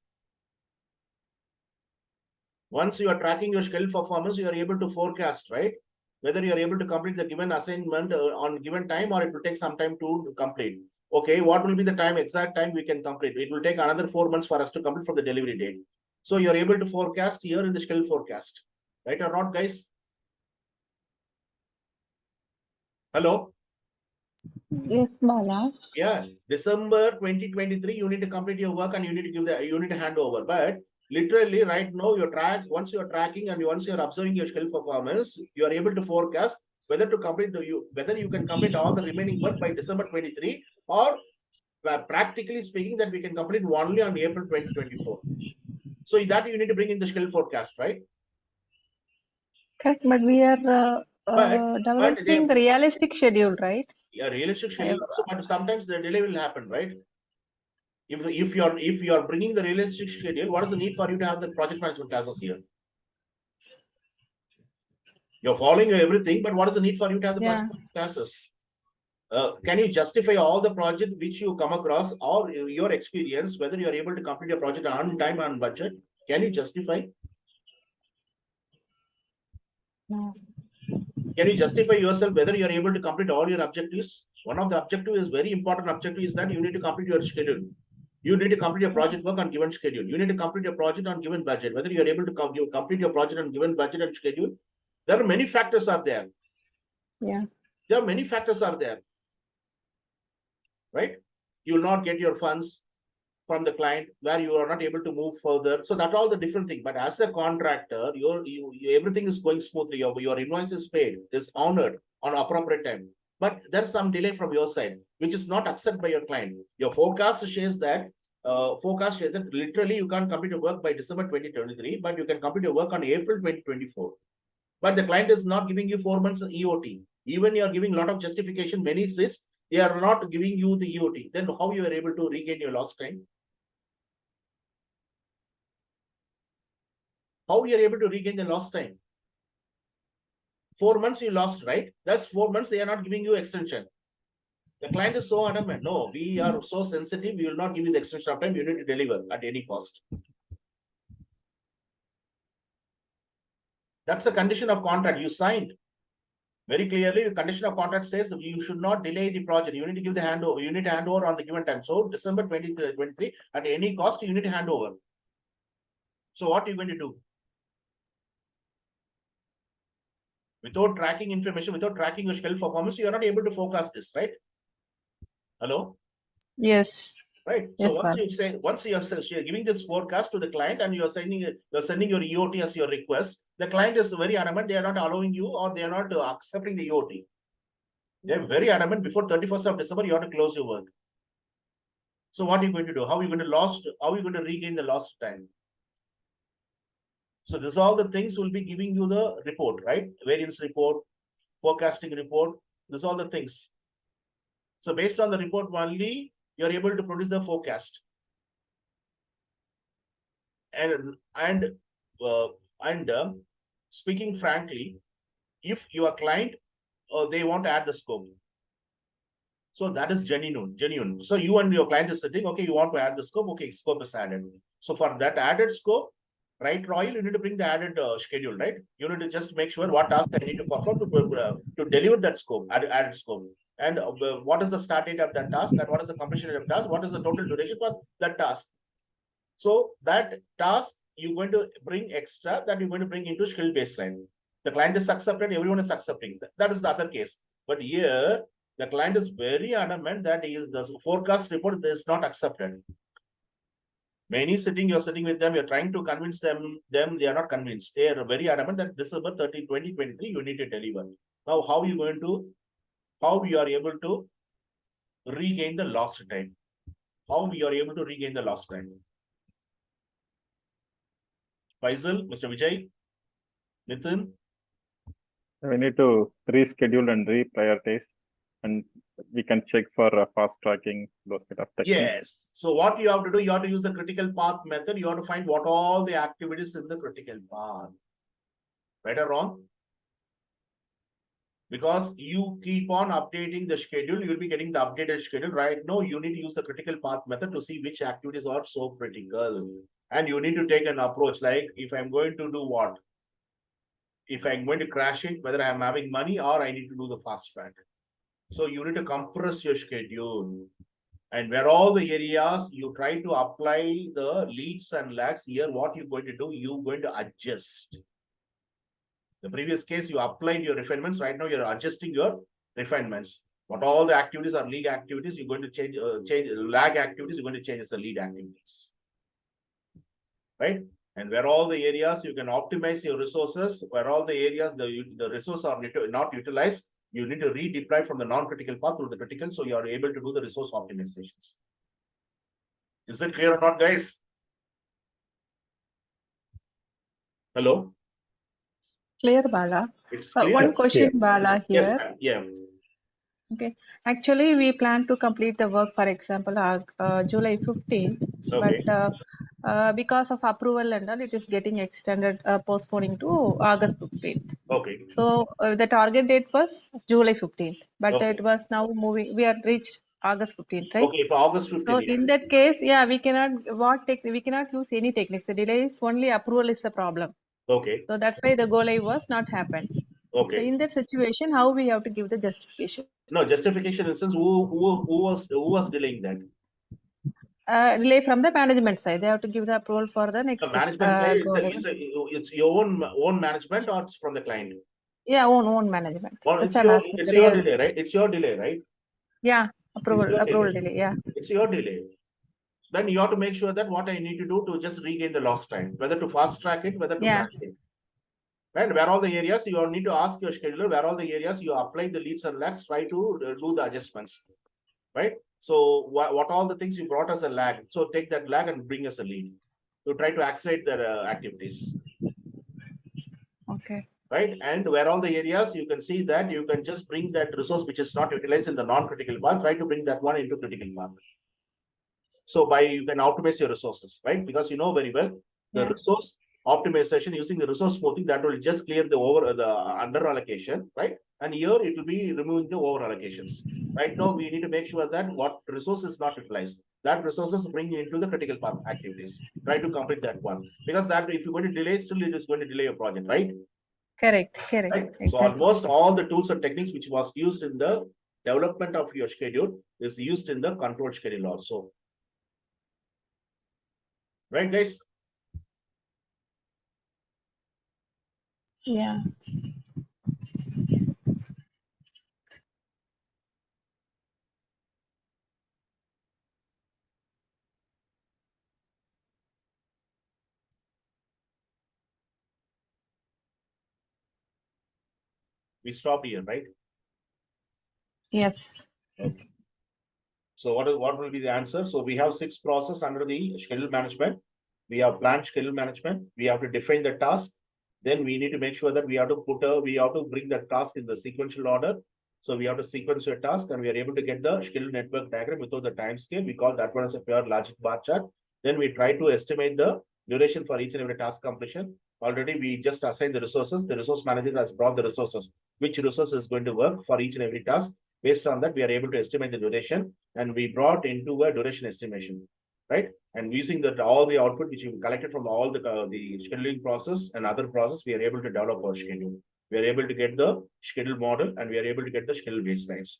Once you are tracking your schedule performance, you are able to forecast, right? Whether you are able to complete the given assignment on given time, or it will take some time to complete. Okay, what will be the time, exact time we can complete? It will take another 4 months for us to complete from the delivery date. So you are able to forecast here in the schedule forecast, right or not, guys? Hello? Yes, Bala. Yeah, December 2023, you need to complete your work and you need to give the, you need to hand over. But literally right now, once you're tracking and once you're observing your schedule performance, you are able to forecast whether to complete whether you can complete all the remaining work by December 23, or practically speaking that we can complete only on April 2024. So that you need to bring in the schedule forecast, right? Correct, but we are developing the realistic schedule, right? Yeah, realistic schedule also, but sometimes the delay will happen, right? If you are bringing the realistic schedule, what is the need for you to have the project management classes here? You're following everything, but what is the need for you to have the project classes? Can you justify all the project which you come across or your experience, whether you are able to complete your project on time and budget? Can you justify? No. Can you justify yourself whether you are able to complete all your objectives? One of the objective is very important objective is that you need to complete your schedule. You need to complete your project work on given schedule. You need to complete your project on given budget. Whether you are able to complete your project on given budget and schedule, there are many factors are there. Yeah. There are many factors are there. Right? You will not get your funds from the client where you are not able to move further. So that's all the different thing. But as a contractor, everything is going smoothly. Your invoice is paid, is honored on appropriate time. But there's some delay from your side, which is not accepted by your client. Your forecast says that literally you can't complete your work by December 2023, but you can complete your work on April 2024. But the client is not giving you 4 months EOT. Even you are giving a lot of justification. Many says they are not giving you the EOT. Then how you are able to regain your lost time? How you are able to regain the lost time? 4 months you lost, right? That's 4 months they are not giving you extension. The client is so adamant. No, we are so sensitive. We will not give you the extension of time. You need to deliver at any cost. That's a condition of contract you signed. Very clearly, the condition of contract says that you should not delay the project. You need to give the handover. You need to hand over on the given time. So December 2023, at any cost, you need to hand over. So what are you going to do? Without tracking information, without tracking your schedule performance, you are not able to forecast this, right? Hello? Yes. Right. Yes, So once you are giving this forecast to the client and you're sending your EOT as your request, the client is very adamant. They are not allowing you or they are not accepting the EOT. They're very adamant. Before 31st of December, you have to close your work. So what are you going to do? How are you going to regain the lost time? So this all the things will be giving you the report, right? Variance report, forecasting report. This all the things. So based on the report only, you're able to produce the forecast. And speaking frankly, if your client they want to add the scope, so that is genuine. So you and your client is sitting, okay, you want to add the scope, okay, scope is added. So for that added scope, right, Royal, you need to bring the added schedule, right? You need to just make sure what task I need to perform to deliver that scope, added scope. And what is the start date of that task and what is the completion date of task? What is the total duration for that task? So that task you're going to bring extra that you're going to bring into schedule baseline. The client is accepted, everyone is accepting. That is the other case. But here, the client is very adamant that the forecast report is not accepted. Many you're sitting with them, you're trying to convince them, they are not convinced. They are very adamant that December 13, 2023, you need to deliver. Now, how you are able to regain the lost time? How we are able to regain the lost time? Faisal, Mr. Vijay, Nitin? We need to reschedule and reprioritize, and we can check for fast tracking those kind of techniques. Yes. So what you have to do, you have to use the critical path method. You have to find what all the activities in the critical path. Right or wrong? Because you keep on updating the schedule, you'll be getting the updated schedule. Right now, you need to use the critical path method to see which activities are so critical. And you need to take an approach like, if I'm going to do what? If I'm going to crash it, whether I'm having money or I need to do the fast track. So you need to compress your schedule. And where all the areas you try to apply the leads and lags, here what you're going to do, you're going to adjust. The previous case, you applied your refinements. Right now, you're adjusting your refinements. What all the activities are lead activities, you're going to change lag activities, you're going to change as the lead activities. Right? And where all the areas you can optimize your resources, where all the areas the resources are not utilized, you need to redeploy from the non-critical path to the critical, so you are able to do the resource optimizations. Is that clear or not, guys? Hello? Clear, Bala. It's clear. One question, Bala, Yes, here. ma'am. Yeah. Okay. Actually, we plan to complete the work, for example, July 15th, Okay. but because of approval and all, it is getting extended, postponing to August 15th. Okay. So the target date was July 15th, but Okay. it was now moving. We are reached August 15th, right? Okay, for August 15th. So in that case, yeah, we cannot we cannot use any techniques. The delay is only approval is the problem. Okay. So that's why the go live was not happened. Okay. So in that situation, how we have to give the justification? No, justification in the sense who was delaying that? Delay from the management side. They have to give the approval for the next The management side, go live. it's your own management or it's from the client? Yeah, own management. Or Just it's I'm asking. it's your delay, right? It's your delay, right? Yeah, approval delay. delay. Yeah. It's your delay. Then you have to make sure that what I need to do to just regain the lost time, whether to fast track it, whether to Yeah. crash it. Right? Where all the areas you need to ask your scheduler, where all the areas you apply the leads and lags, try to do the adjustments. Right? So what all the things you brought as a lag, so take that lag and bring us a lead to try to accelerate their activities. Okay. Right? And where all the areas you can see that you can just bring that resource which is not utilized in the non-critical path, try to bring that one into critical path. So you can optimize your resources, right? Because you know very well the resource optimization using the resource smoothing that will just clear the under allocation, right? And here it will be removing the over allocations. Right now, we need to make sure that what resource is not utilized, that resources bring into the critical path activities. Try to complete that one. Because that if you're going to delay, still it is going to delay your project, right? Correct. Right? Exactly. So almost all the tools and techniques which was used in the development of your schedule is used in the control schedule also. Right, guys? Yeah. We stop here, right? Yes. Okay. So what will be the answer? So we have 6 processes under the schedule management. We have planned schedule management. We have to define the task. Then we need to make sure that we have to bring the task in the sequential order. So we have to sequence your task and we are able to get the schedule network diagram without the time scale. We call that one as a pure logic bar chart. Then we try to estimate the duration for each and every task completion. Already we just assigned the resources. The resource manager has brought the resources. Which resource is going to work for each and every task. Based on that, we are able to estimate the duration and we brought into a duration estimation, right? And using all the output which we collected from all the scheduling process and other process, we are able to develop our schedule. We are able to get the schedule model and we are able to get the schedule baselines,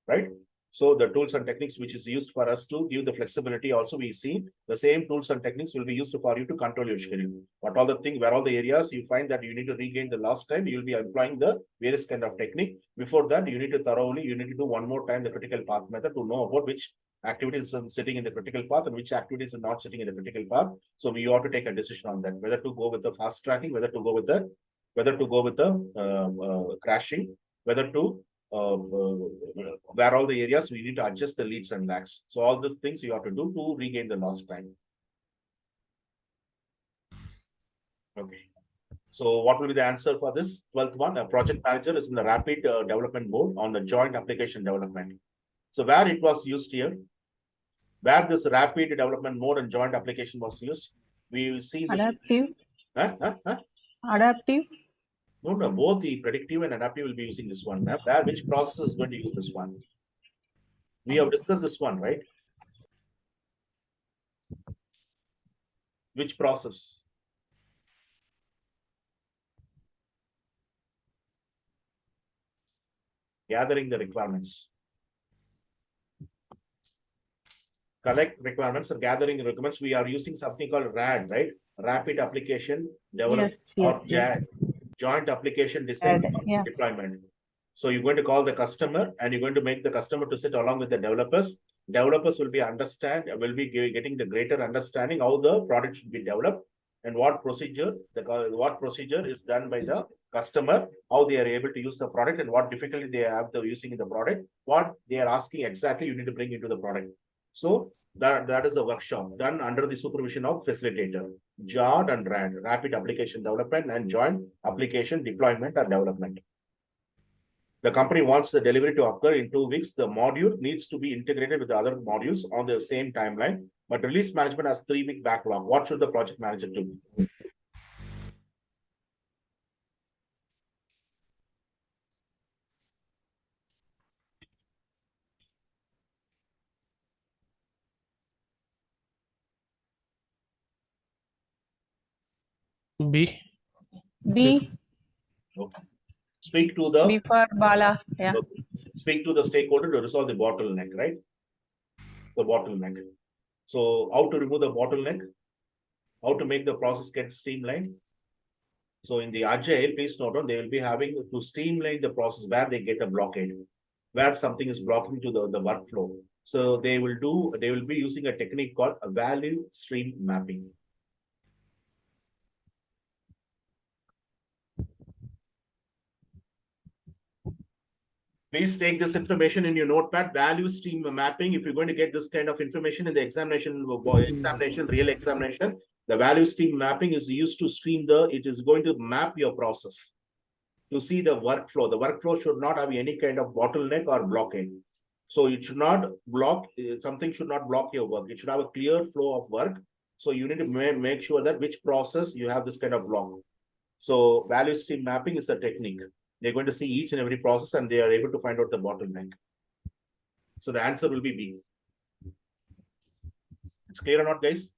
right? So the tools and techniques which is used for us to give the flexibility also, we see the same tools and techniques will be used for you to control your schedule. What all the things, where all the areas you find that you need to regain the lost time, you will be employing the various kind of technique. Before that, you need to do one more time the critical path method to know about which activities are sitting in the critical path and which activities are not sitting in the critical path. So we ought to take a decision on that, whether to go with the fast tracking, whether to go with the crashing, whether to where all the areas we need to adjust the leads and lags. So all these things you have to do to regain the lost time. Okay. So what will be the answer for this 12th one? A project manager is in the rapid development mode on the joint application development. So where it was used here, where this rapid development mode and joint application was used, we will see this. Adaptive. Adaptive. No, both the predictive and adaptive will be using this one. Where which process is going to use this one? We have discussed this one, right? Which process? Gathering the requirements. Collect requirements and gathering requirements. We are using something called RAD, right? Rapid Application Development, or JAD, Joint Application Design Deployment. So you're going to call the customer and you're going to make the customer to sit along with the developers. Developers will be getting the greater understanding how the product should be developed and what procedure is done by the customer, how they are able to use the product and what difficulty they have to using in the product, what they are asking exactly you need to bring into the product. So that is a workshop done under the supervision of facilitator, JAD and RAD, Rapid Application Development and Joint Application Deployment or Development. The company wants the delivery to occur in 2 weeks. The module needs to be integrated with the other modules on the same timeline, but release management has 3-week backlog. What should the project manager do? B. B. Okay. Speak to the B for Bala. Yeah. Speak to the stakeholder to resolve the bottleneck, right? The bottleneck. So how to remove the bottleneck? How to make the process get streamlined? So in the Agile, please note on, they will be having to streamline the process where they get a blockade, where something is blocking to the workflow. So they will be using a technique called a value stream mapping. Please take this information in your notepad, value stream mapping. If you're going to get this kind of information in the real examination, the value stream mapping is used to it is going to map your process to see the workflow. The workflow should not have any kind of bottleneck or blockade. So it should not block, something should not block your work. It should have a clear flow of work. So you need to make sure that which process you have this kind of block. So value stream mapping is a technique. They're going to see each and every process and they are able to find out the bottleneck. So the answer will be B. It's clear or not, guys?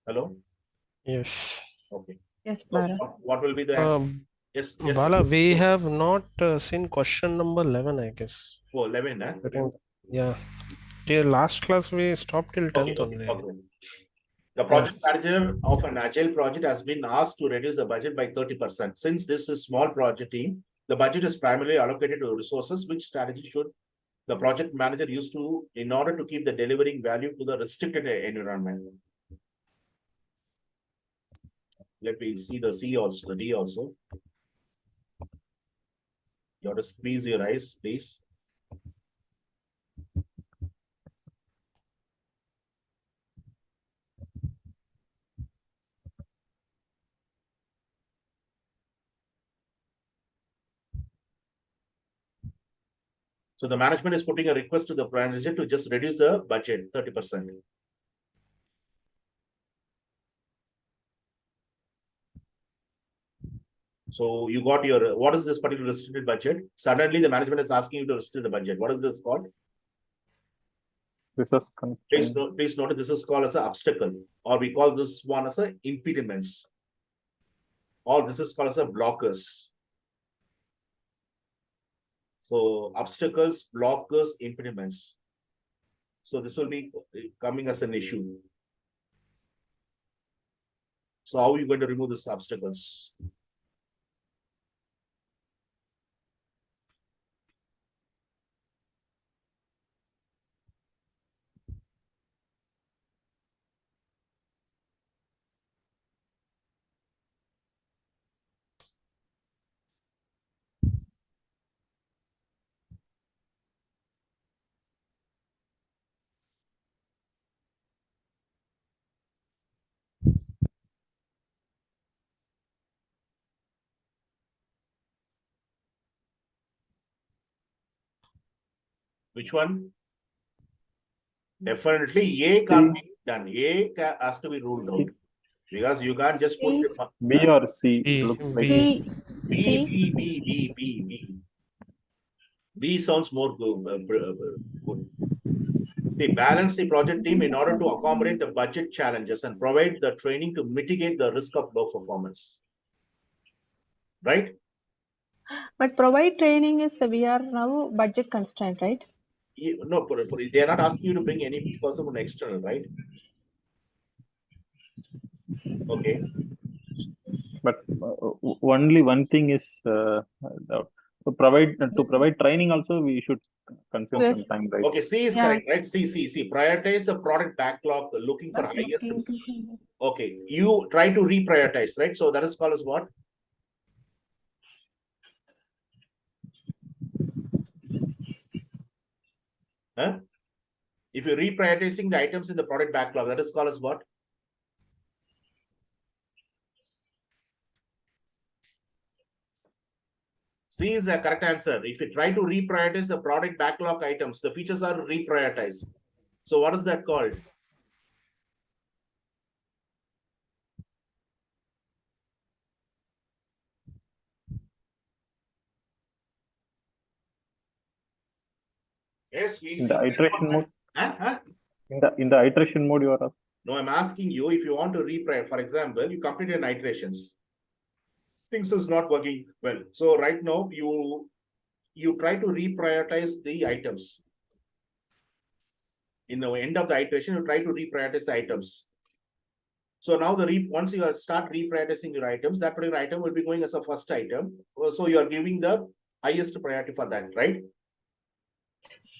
Hello? Yes. Okay. Yes, So Bala. what will be the answer? Yes. Bala, we have not seen question number 11, I guess. Oh, 11, eh? Yeah. The last class we stopped till 10th only. Okay. The project manager of an Agile project has been asked to reduce the budget by 30%. Since this is a small project team, the budget is primarily allocated to resources. Which strategy should the project manager use in order to keep the delivering value to the restricted environment? Let me see the C also, the D also. You have to squeeze your eyes, please. So the management is putting a request to the manager to just reduce the budget 30%. So you got your, what is this particular restricted budget? Suddenly the management is asking you to restrict the budget. What is this called? This is Please note this is called as an obstacle, or we call this one as an impediments. Or this is called as a blockers. So obstacles, blockers, impediments. So this will be coming as an issue. So how are you going to remove these obstacles? Which one? Definitely A can't be done. Has to be ruled out. Because you can't just put C. the B or C? B, Looks like B. C. B, C. B, B, B, B, B. B sounds more good. They balance the project team in order to accommodate the budget challenges and provide the training to mitigate the risk of low performance. Right? But provide training is we are now budget constraint, right? No, they are not asking you to bring any person from external, right? Okay. but only one thing is to provide training also we should consume Yes. some time, right? Okay, C is Yeah. correct, right? C. Prioritize the product backlog, looking for But highest looking risk. to- Okay, you try to reprioritize, right? So that is called as what? Huh? If you're reprioritizing the items in the product backlog, that is called as what? C is the correct answer. If you try to reprioritize the product backlog items, the features are reprioritized. So what is that called? Yes, we In the see. iteration mode, Huh? in the iteration mode you are asking. No, I'm asking you if you want to reprioritize. For example, you completed an iterations. Things is not working well. So right now you try to reprioritize the items. In the end of the iteration, you try to reprioritize the items. So now once you start reprioritizing your items, that particular item will be going as a first item. So you are giving the highest priority for that, right?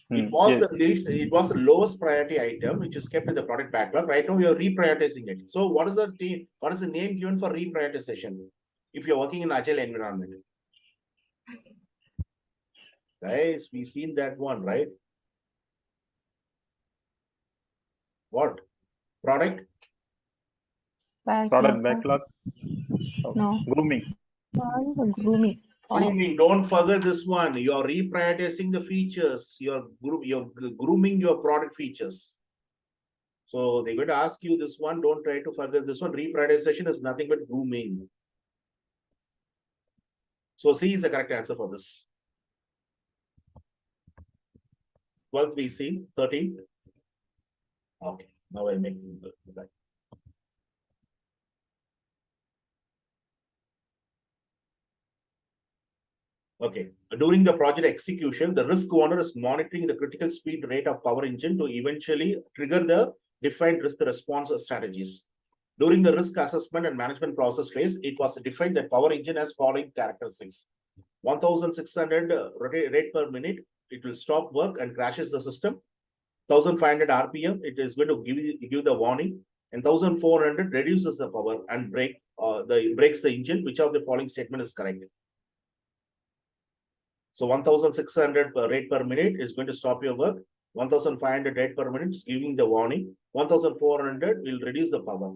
It was Yes. the least, it was the lowest priority item which is kept in the product backlog. Right now, we are reprioritizing it. So, what is the name given for reprioritization? If you're working in agile environment, guys, we've seen that one, right? What product? Product Backlog. backlog. No. Grooming. Grooming. Grooming. Don't forget this one. You are reprioritizing the features. You're grooming your product features. So they're going to ask you this one. Don't try to forget this one. Reprioritization is nothing but grooming. So C is the correct answer for this. 12th we see 13. Okay, now I'll make that. Okay, during the project execution, the risk owner is monitoring the critical speed rate of power engine to eventually trigger the defined risk response strategies. During the risk assessment and management process phase, it was defined that power engine has following characteristics. 1600 rate per minute, it will stop work and crashes the system. 1500 RPM, it is going to give the warning, and 1400 reduces the power and breaks the engine. Which of the following statement is correct? So 1600 rate per minute is going to stop your work. 1500 rate per minute is giving the warning. 1400 will reduce the power.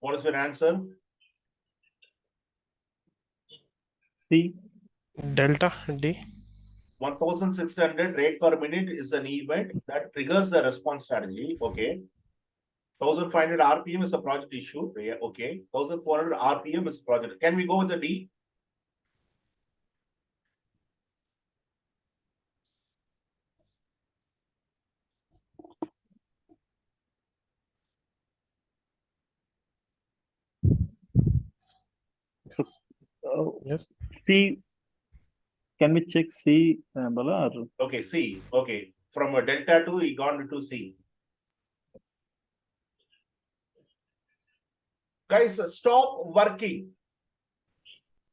What is your answer? C. Delta D. 1600 rate per minute is an event that triggers the response strategy. Okay. 1500 RPM is a project issue. Yeah, okay. 1400 RPM is project. Can we go with the D? Yes. C. Can we check C, Bala? Or... Okay, C. Okay. From a delta 2, he gone to C. Guys, stop working.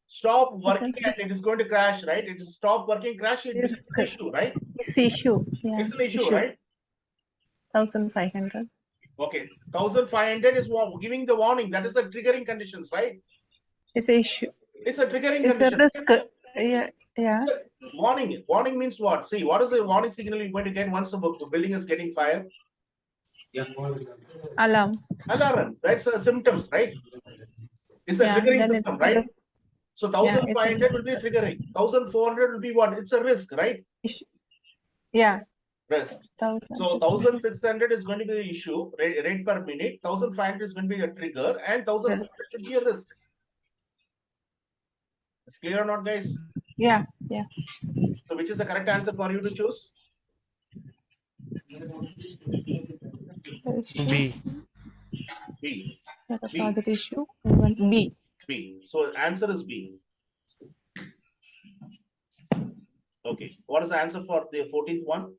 Stop working and it is going to crash, right? It is stop working, crash, it becomes an issue, right? It's issue. Yeah. It's an issue, right? 1500. Okay. 1500 is giving the warning. That is the triggering conditions, right? It's a issue. It's a triggering It's a condition. risk. Yeah. Yeah. Warning. Warning means what? See, what is the warning signal you're going to get once the building is getting fire? Alarm. Alarm. That's symptoms, right? It's a Yeah, triggering then system, it's right? risk. So Yeah, it's a 1500 will be risk. triggering. 1400 will be what? It's a risk, right? Yeah. Risk. 1600. So 1600 is going to be the issue, rate per minute. 1500 is going to be a trigger, and 1400 should be a risk. It's clear or not, guys? Yeah. Yeah. So which is the correct answer for you to choose? B. B. The B. project issue. B. B. So answer is B. Okay. What is the answer for the 14th one?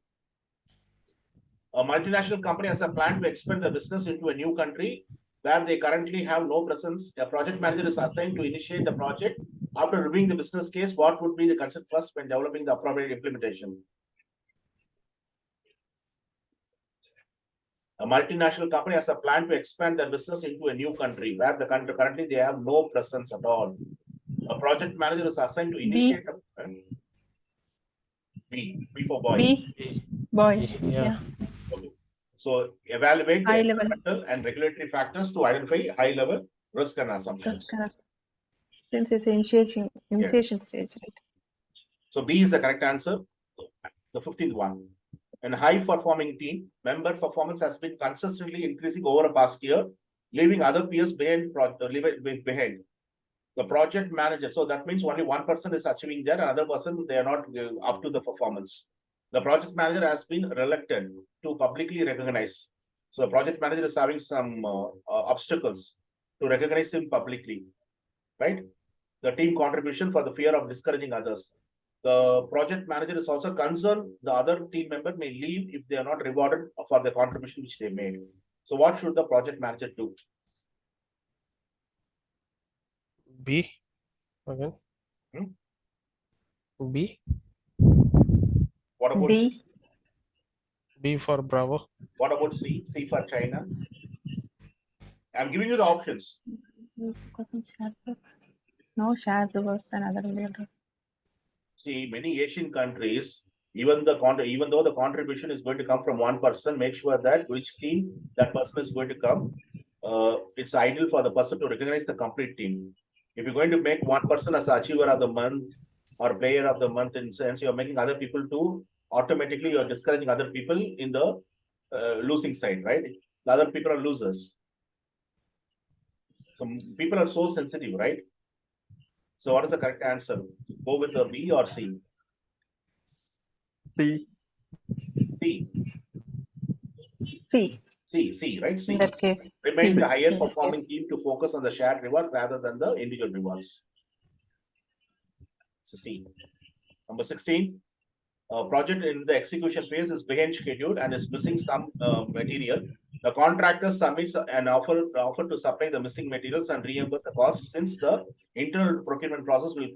A multinational company has a plan to expand the business into a new country where they currently have no presence. A project manager is assigned to initiate the project. After reviewing the business case, what would be the concept first when developing the appropriate implementation? A multinational company has a plan to expand their business into a new country where the country currently they have no presence at all. A project manager is assigned to initiate B for boy. B. Boy. Yeah. Okay. So evaluate the High level. environmental and regulatory factors to identify high level risk and assumptions. Since it's initiation stage, right? So B is the correct answer. The 15th one. In high performing team, member performance has been consistently increasing over a past year, leaving other peers behind. The project manager, so that means only one person is achieving that, another person they are not up to the performance. The project manager has been reluctant to publicly recognize. So the project manager is having some obstacles to recognize him publicly, right? The team contribution for the fear of discouraging others. The project manager is also concerned the other team member may leave if they are not rewarded for the contribution which they made. So what should the project manager do? B. Again. B. What about B. C? B for Bravo. What about C? C for China. I'm giving you the options. No shared worse than other related. See, many Asian countries, even though the contribution is going to come from one person, make sure that which team that person is going to come. It's ideal for the person to recognize the complete team. If you're going to make one person as achiever of the month or player of the month, in sense, you're making other people to automatically you're discouraging other people in the losing side, right? The other people are losers. So people are so sensitive, right? So what is the correct answer? Go with the B or C? C. C. C. C, right? C. In that case. Remind C. the higher In that performing case. team to focus on the shared reward rather than the individual rewards. So C. Number 16. Project in the execution phase is behind schedule and is missing some material. The contractor submits an offer to supply the missing materials and reimburse the cost. Since the internal procurement process will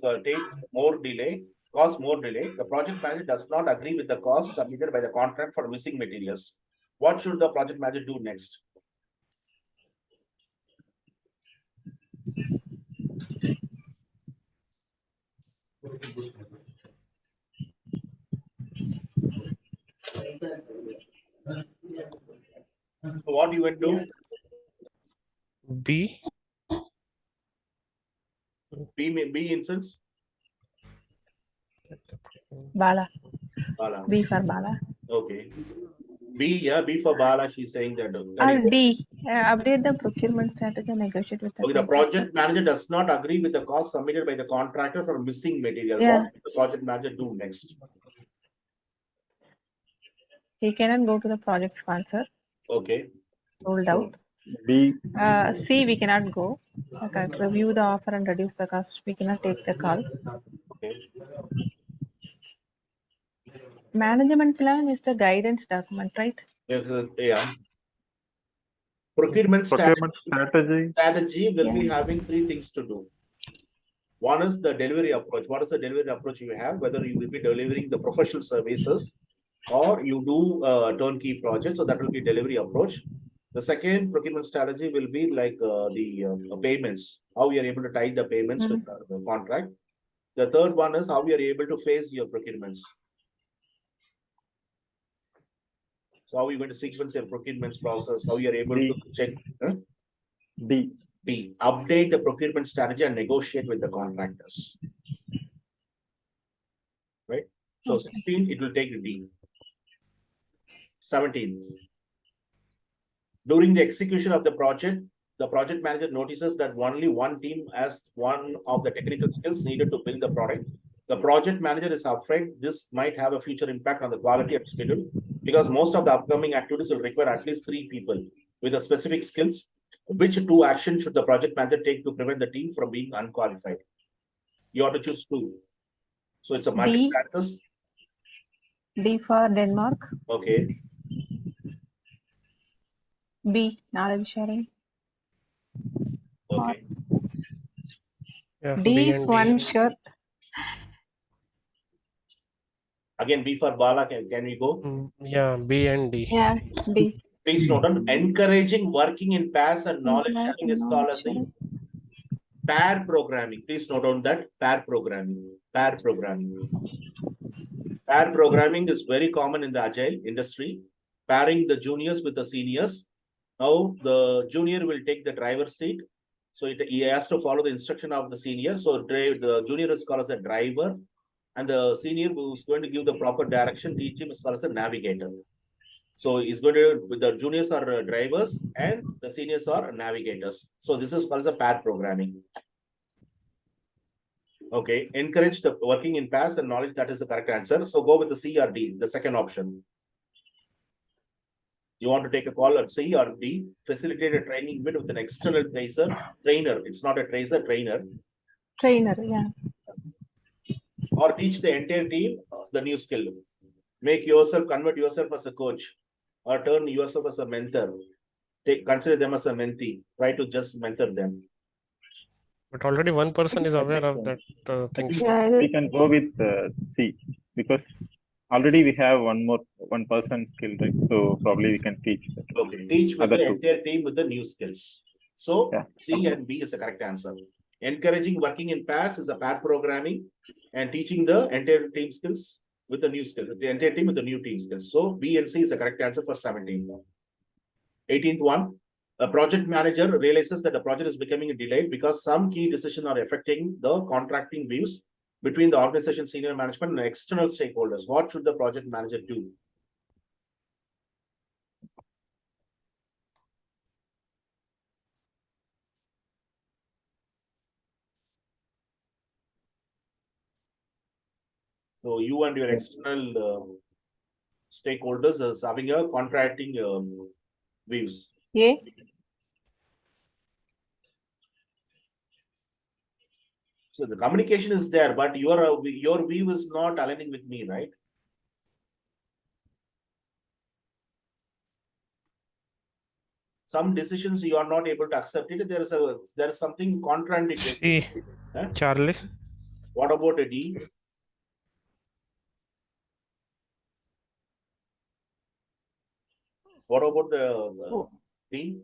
cause more delay, the project manager does not agree with the cost submitted by the contract for missing materials. What should the project manager do next? So what you would do? B. B instance. Bala. Bala. B for Bala. Okay. B, yeah, B for Bala. She's saying that. Or D. Update the procurement strategy and negotiate with the Okay, the contractor. project manager does not agree with the cost submitted by the contractor for missing material. Yeah. What will the project manager do next? He cannot go to the project sponsor. Okay. Ruled out. B. C, we cannot go. Okay, review the offer and reduce the cost. We cannot take the call. Okay. Management plan is the guidance document, right? Yeah. Procurement strategy will be having three things to do. One is the delivery approach. What is the delivery approach you have? Whether you will be delivering the professional services or you do turnkey projects, so that will be delivery approach. The second procurement strategy will be like the payments, how we are able to tie the payments with the contract. The third one is how we are able to phase your procurements. So how are you going to sequence your procurements process? How you are able to check? D. B. Update the procurement strategy and negotiate with the contractors. Right? So 16, it will take D. 17. During the execution of the project manager notices that only one team has one of the technical skills needed to build the product. The project manager is afraid this might have a future impact on the quality and schedule because most of the upcoming activities will require at least 3 people with the specific skills. Which 2 actions should the project manager take to prevent the team from being unqualified? You have to choose 2. So it's a multiple answers. D for Denmark. Okay. B, knowledge sharing. Okay. Yeah, D B is and one D. sure. Again, B for Bala. Can we go? Yeah, B and D. Yeah, D. Please note on encouraging working in pairs and knowledge sharing is called as the pair programming. Please note on that pair programming. Pair programming. Pair programming is very common in the agile industry. Pairing the juniors with the seniors. Now the junior will take the driver's seat. So he has to follow the instruction of the senior. So the junior is called as a driver. And the senior who is going to give the proper direction, teach him, is called as a navigator. So he's going to, the juniors are drivers and the seniors are navigators. So this is called as a pair programming. Okay, encourage the working in pairs and knowledge, that is the correct answer. So go with the C or D, the second option. You want to take a call at C or D, facilitate a training event with an external trainer. It's not a tracer, trainer. Trainer, yeah. Or teach the entire team the new skill. Convert yourself as a coach or turn yourself as a mentor. Consider them as a mentee. Try to just mentor them. But already one person is aware of that things. We can go with C because already we have one person skill, right? So probably we can teach that. Okay, teach with the entire team with the new skills. So yeah. C and B is the correct answer. Encouraging working in pairs is a pair programming and teaching the entire team skills with the new skills, the entire team with the new team skills. So B and C is the correct answer for 17. 18th one. A project manager realizes that the project is becoming delayed because some key decisions are affecting the contracting views between the organization senior management and external stakeholders. What should the project manager do? So you and your external stakeholders is having a contracting views. Yeah. So the communication is there, but your view is not aligning with me, right? Some decisions you are not able to accept it. There is something contradictory. C. Huh? Charlie. What about a D? What about the D?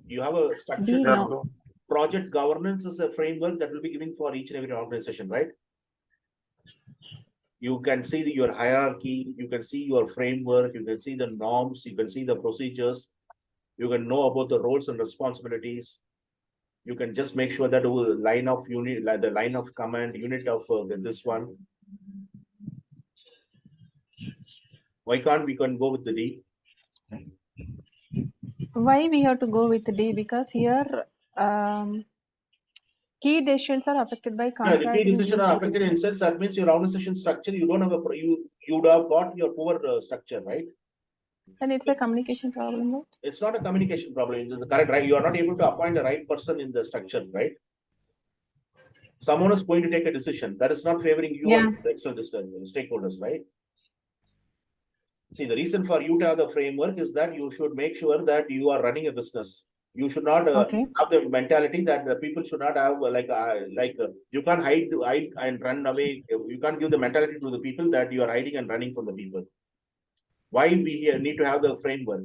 You have a structure. No. Project governance is a framework that will be given for each and every organization, right? You can see your hierarchy, you can see your framework, you can see the norms, you can see the procedures, you can know about the roles and responsibilities. You can just make sure that the line of unit, like the line of command, unit of this one. Why can't we can go with the D? Why we have to go with D? Because here key decisions are affected by Yeah, the key contracting decisions view are due to affected in sense that means your organization structure, you don't have a, you would have got your poor structure, right? then it's a communication problem, no? It's not a communication problem. It's the correct, right? You are not able to appoint the right person in the structure, right? Someone is going to take a decision that is not favoring you Yeah. and the external stakeholders, right? See, the reason for you to have the framework is that you should make sure that you are running a business. You should not Okay. have the mentality that the people should not have you can't hide and run away. You can't give the mentality to the people that you are hiding and running from the people. Why we need to have the framework?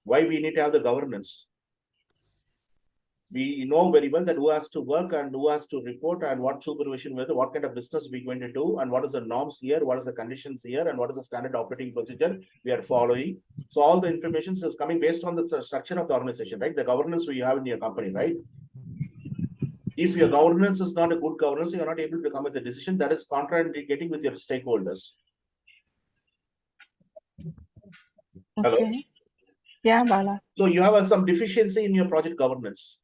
Why we need to have the governance? We know very well that who has to work and who has to report and what supervision with, what kind of business we're going to do, and what is the norms here, what is the conditions here, and what is the standard operating procedure we are following. So all the information is coming based on the structure of the organization, right? The governance we have in your company, right? If your governance is not a good governance, you're not able to come with a decision that is contradicting with your stakeholders. Hello? Okay. Yeah, Bala. So you have some deficiency in your project governance.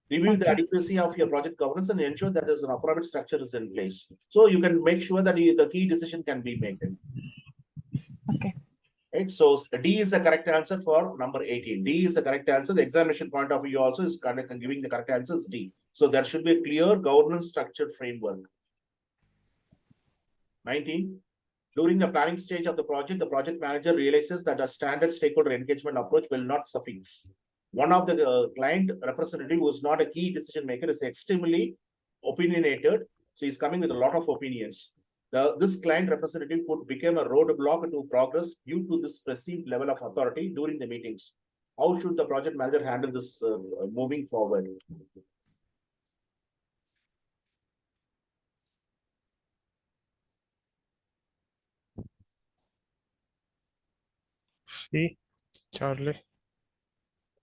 Review the Okay. adequacy of your project governance and ensure that there's an appropriate structure is in place. So you can make sure that the key decision can be made. Okay. Right. So D is the correct answer for number 18. D is the correct answer. The examination point of view also is correct and giving the correct answer is D. So there should be a clear governance structured framework. 19. During the planning stage of the project manager realizes that a standard stakeholder engagement approach will not suffice. One of the client representative who is not a key decision maker is extremely opinionated. So he's coming with a lot of opinions. This client representative could become a roadblock to progress due to this perceived level of authority during the meetings. How should the project manager handle this moving forward? C, Charlie.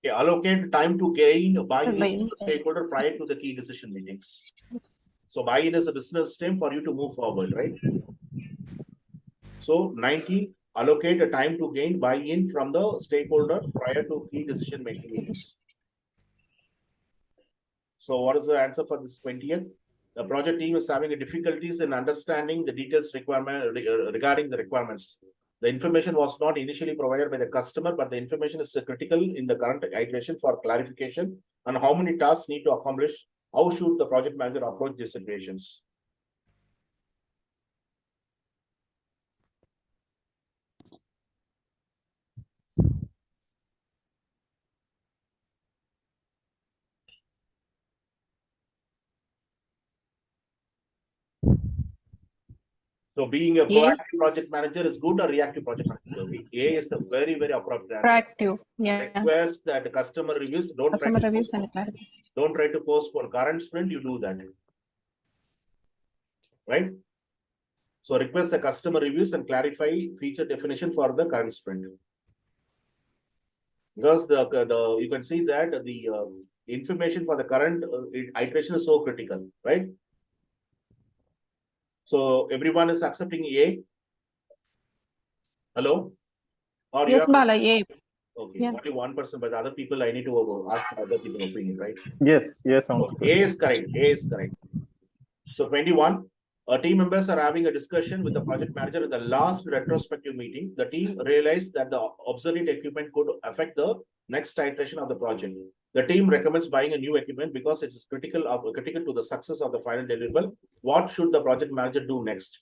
Okay, allocate time to gain buy-in Buy-in. from the stakeholder prior to the key decision meetings. So buy-in is a business stream for you to move forward, right? So 19, allocate a time to gain buy-in from the stakeholder prior to key decision making meetings. So what is the answer for this 20th? The project team is having difficulties in understanding the details requirement regarding the requirements. The information was not initially provided by the customer, but the information is critical in the current iteration for clarification on how many tasks need to accomplish. How should the project manager approach these situations? So being a proactive project manager is good or reactive project manager? A is a very, very appropriate answer. Proactive. Yeah. Request that the customer reviews, Customer reviews and clarification. don't try to post for current sprint, you do that. Right? So request the customer reviews and clarify feature definition for the current sprint. Because you can see that the information for the current iteration is so critical, right? So everyone is accepting A. Hello? Or Yes, Bala, A. Okay, Yeah. only 1%, but other people I need to ask other people's opinion, right? Yes, sounds So good. A is correct. A is correct. So 21. Team members are having a discussion with the project manager at the last retrospective meeting. The team realized that the obsolete equipment could affect the next iteration of the project. The team recommends buying a new equipment because it is critical to the success of the final deliverable. What should the project manager do next?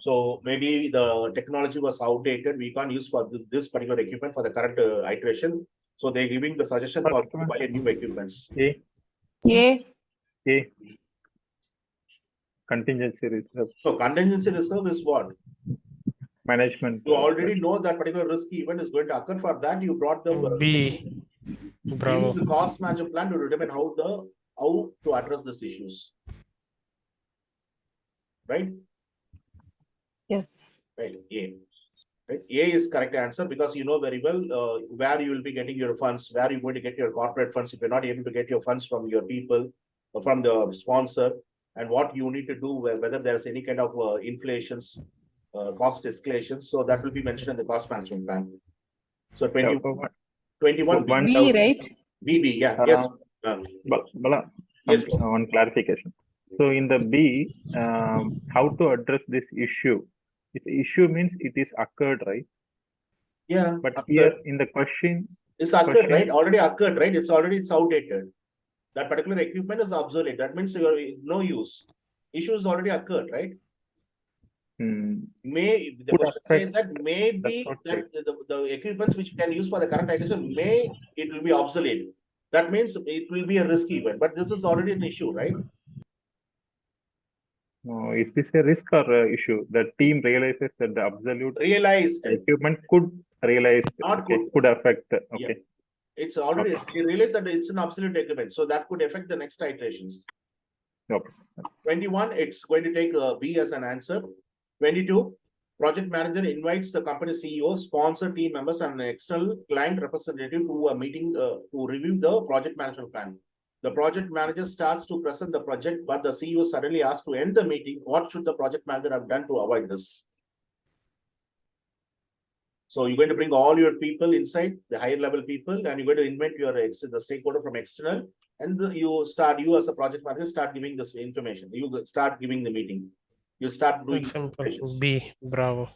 So maybe the technology was outdated. We can't use for this particular equipment for the current iteration. So they're giving the suggestion for to buy a new equipments. A. Contingency reserve. So contingency reserve is what? Management. You already know that particular risky event is going to occur. For that, you brought the B. Bravo. the cost management plan to determine how to address these issues. Right? Yes. Right. Yeah. Right? A is correct answer because you know very well where you will be getting your funds, where you're going to get your corporate funds if you're not able to get your funds from your people or from the sponsor, and what you need to do, whether there's any kind of inflations, cost escalations. So that will be mentioned in the cost management plan. So 21 One B, doubt. right? BB, yeah, yes. Bala, Yes, one clarification. So in the B, how to address this issue? If issue means it is occurred, right? yeah. But occurred. here in the question, It's occurred, right? Already occurred, right? It's outdated. That particular equipment is obsolete. That means you're no use. Issue is already occurred, right? May the Could question affect- says that maybe That's that the equipments which you can use for the current item it will be obsolete. That means it will be a risky event, but this is already an issue, right? No, is this a risk or a issue? The team realizes that the absolute Realized. equipment could realize, Not could affect. Okay. Yeah. It's already, you realize that it's an obsolete equipment, so that could affect the next iterations. Okay. 21, it's going to take B as an answer. 22, project manager invites the company CEO, sponsor team members, and an external client representative to a meeting to review the project management plan. The project manager starts to present the project, but the CEO suddenly asks to end the meeting. What should the project manager have done to avoid this? So you're going to bring all your people inside, the higher level people, and you're going to invite your the stakeholder from external, and you as a project manager start giving this information. You start giving the meeting. You start doing Simple. B. Bravo.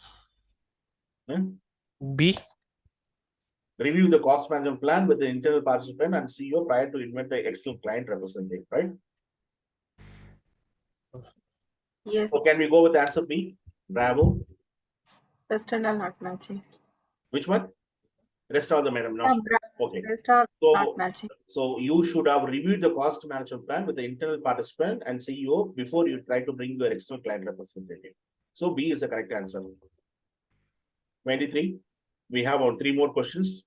B. Review the cost management plan with the internal participant and CEO prior to invite the external client representative, right? Yes. So can we go with answer B? Bravo. Rest and all not matching. Which one? Rest of the madam. Not okay. Rest are So, not matching. So you should have reviewed the cost management plan with the internal participant and CEO before you try to bring your external client representative. So B is the correct answer. 23. We have about 3 more questions.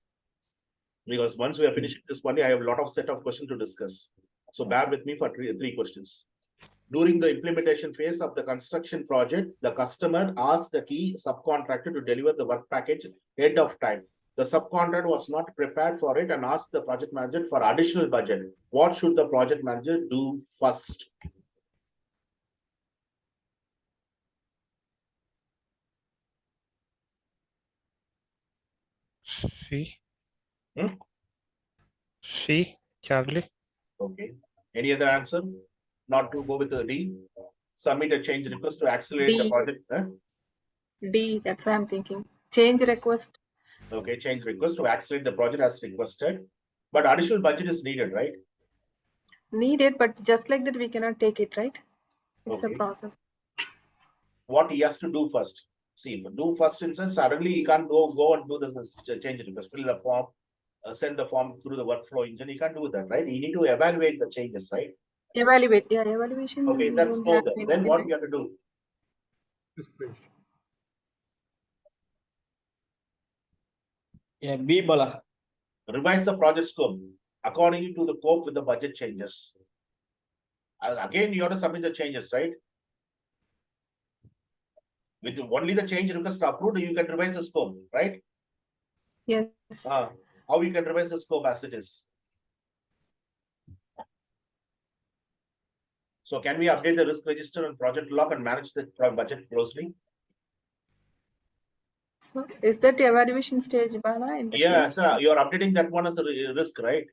Because once we are finishing this one, I have a lot of set of questions to discuss. So bear with me for three questions. During the implementation phase of the construction project, the customer asked the key subcontractor to deliver the work package ahead of time. The subcontractor was not prepared for it and asked the project manager for additional budget. What should the project manager do first? C. Hmm? C. Charlie. Okay. Any other answer? Not to go with the D. Submit a change request to accelerate the D. project. D, that's what I'm thinking. Change request. Okay, change request to accelerate the project as requested. But additional budget is needed, right? Needed, but just like that, we cannot take it, right? It's Okay. a process. What he has to do first. See, do first instance, suddenly he can't go and do this change request, fill the form, send the form through the workflow engine. He can't do that, right? You need to evaluate the changes, right? Evaluate, yeah, evaluation. Okay, we that's don't no have then. Then anything, what right? we have to do? Yeah, B Bala. Revise the project scope according to the scope with the budget changes. Again, you have to submit the changes, right? With only the change request approved, you can revise the scope, right? Yes. How you can revise the scope as it is? So can we update the risk register and project log and manage the budget closely? So is that the evaluation stage, Bala? In the Yeah, case? sir, you're updating that one as a risk, right?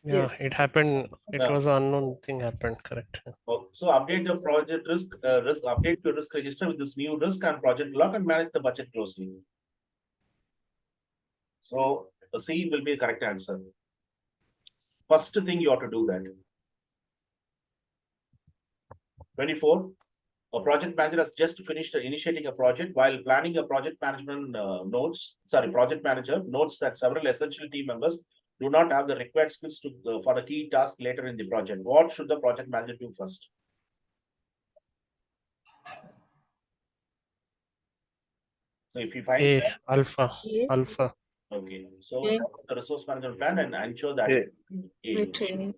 Yeah, Yes. it happened. It Yeah. was an unknown thing happened. Correct. Oh, so update the project risk, update your risk register with this new risk and project log and manage the budget closely. So C will be the correct answer. First thing you ought to do that. 24. A project manager has just finished initiating a project. While planning a project management project manager notes that several essential team members do not have the required skills for the key task later in the project. What should the project manager do first? So if you find A. that, Alpha. A. Alpha. okay, so A. the resource management plan and ensure that A. With training.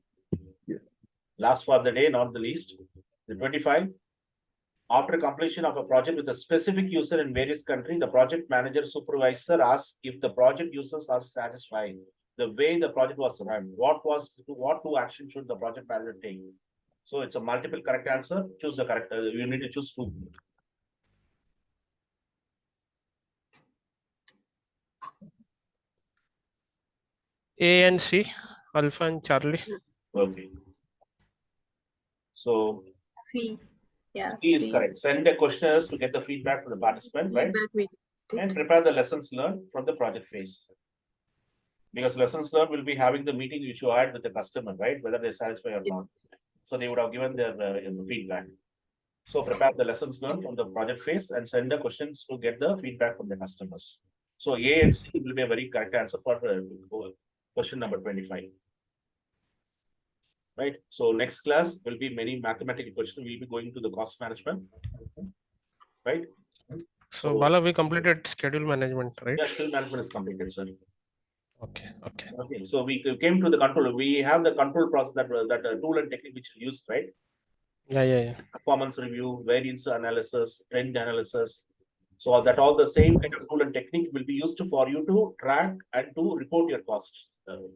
last for the day, not the least. The 25. After completion of a project with a specific user in various countries, the project manager supervisor asks if the project users are satisfied the way the project was run. What two actions should the project manager take? So it's a multiple correct answer. Choose the correct. You need to choose two. A and C, Alpha and Charlie. Okay. So C. Yeah. C is correct. Send the questionnaires to get the feedback from the participant, right? Feedback we did. And prepare the lessons learned from the project phase. Because lessons learned will be having the meeting which you had with the customer, right? Whether they're satisfied or not. So they would have given their feedback. So prepare the lessons learned from the project phase and send the questions to get the feedback from the customers. So A and C will be a very correct answer for question number 25. Right. So next class will be many mathematical questions. We'll be going to the cost management. Right. So Bala, we completed schedule management, right? Yeah, schedule management is completed, sir. Okay. Okay. So we came to the control. We have the control process that tool and technique which we used, right? Yeah. Performance review, variance analysis, trend analysis. So that all the same kind of tool and technique will be used for you to track and to report your cost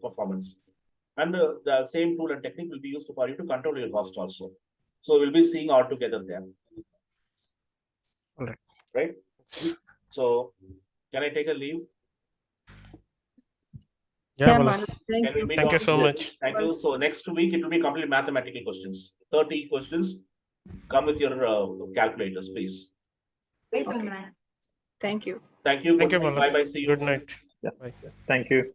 performance. And the same tool and technique will be used for you to control your cost also. So we'll be seeing all together there. All right. Right? So can I take a leave? Yeah, Bala. Bala. Thank Can we you. meet Thank you on so Tuesday? much. Thank you. So next week it will be completely mathematical questions. 30 questions. Come with your calculators, please. Okay. Thank you. Thank you. Thank you, Good night. Bala. Bye bye. See you. Good night. Yeah. Bye. Thank you.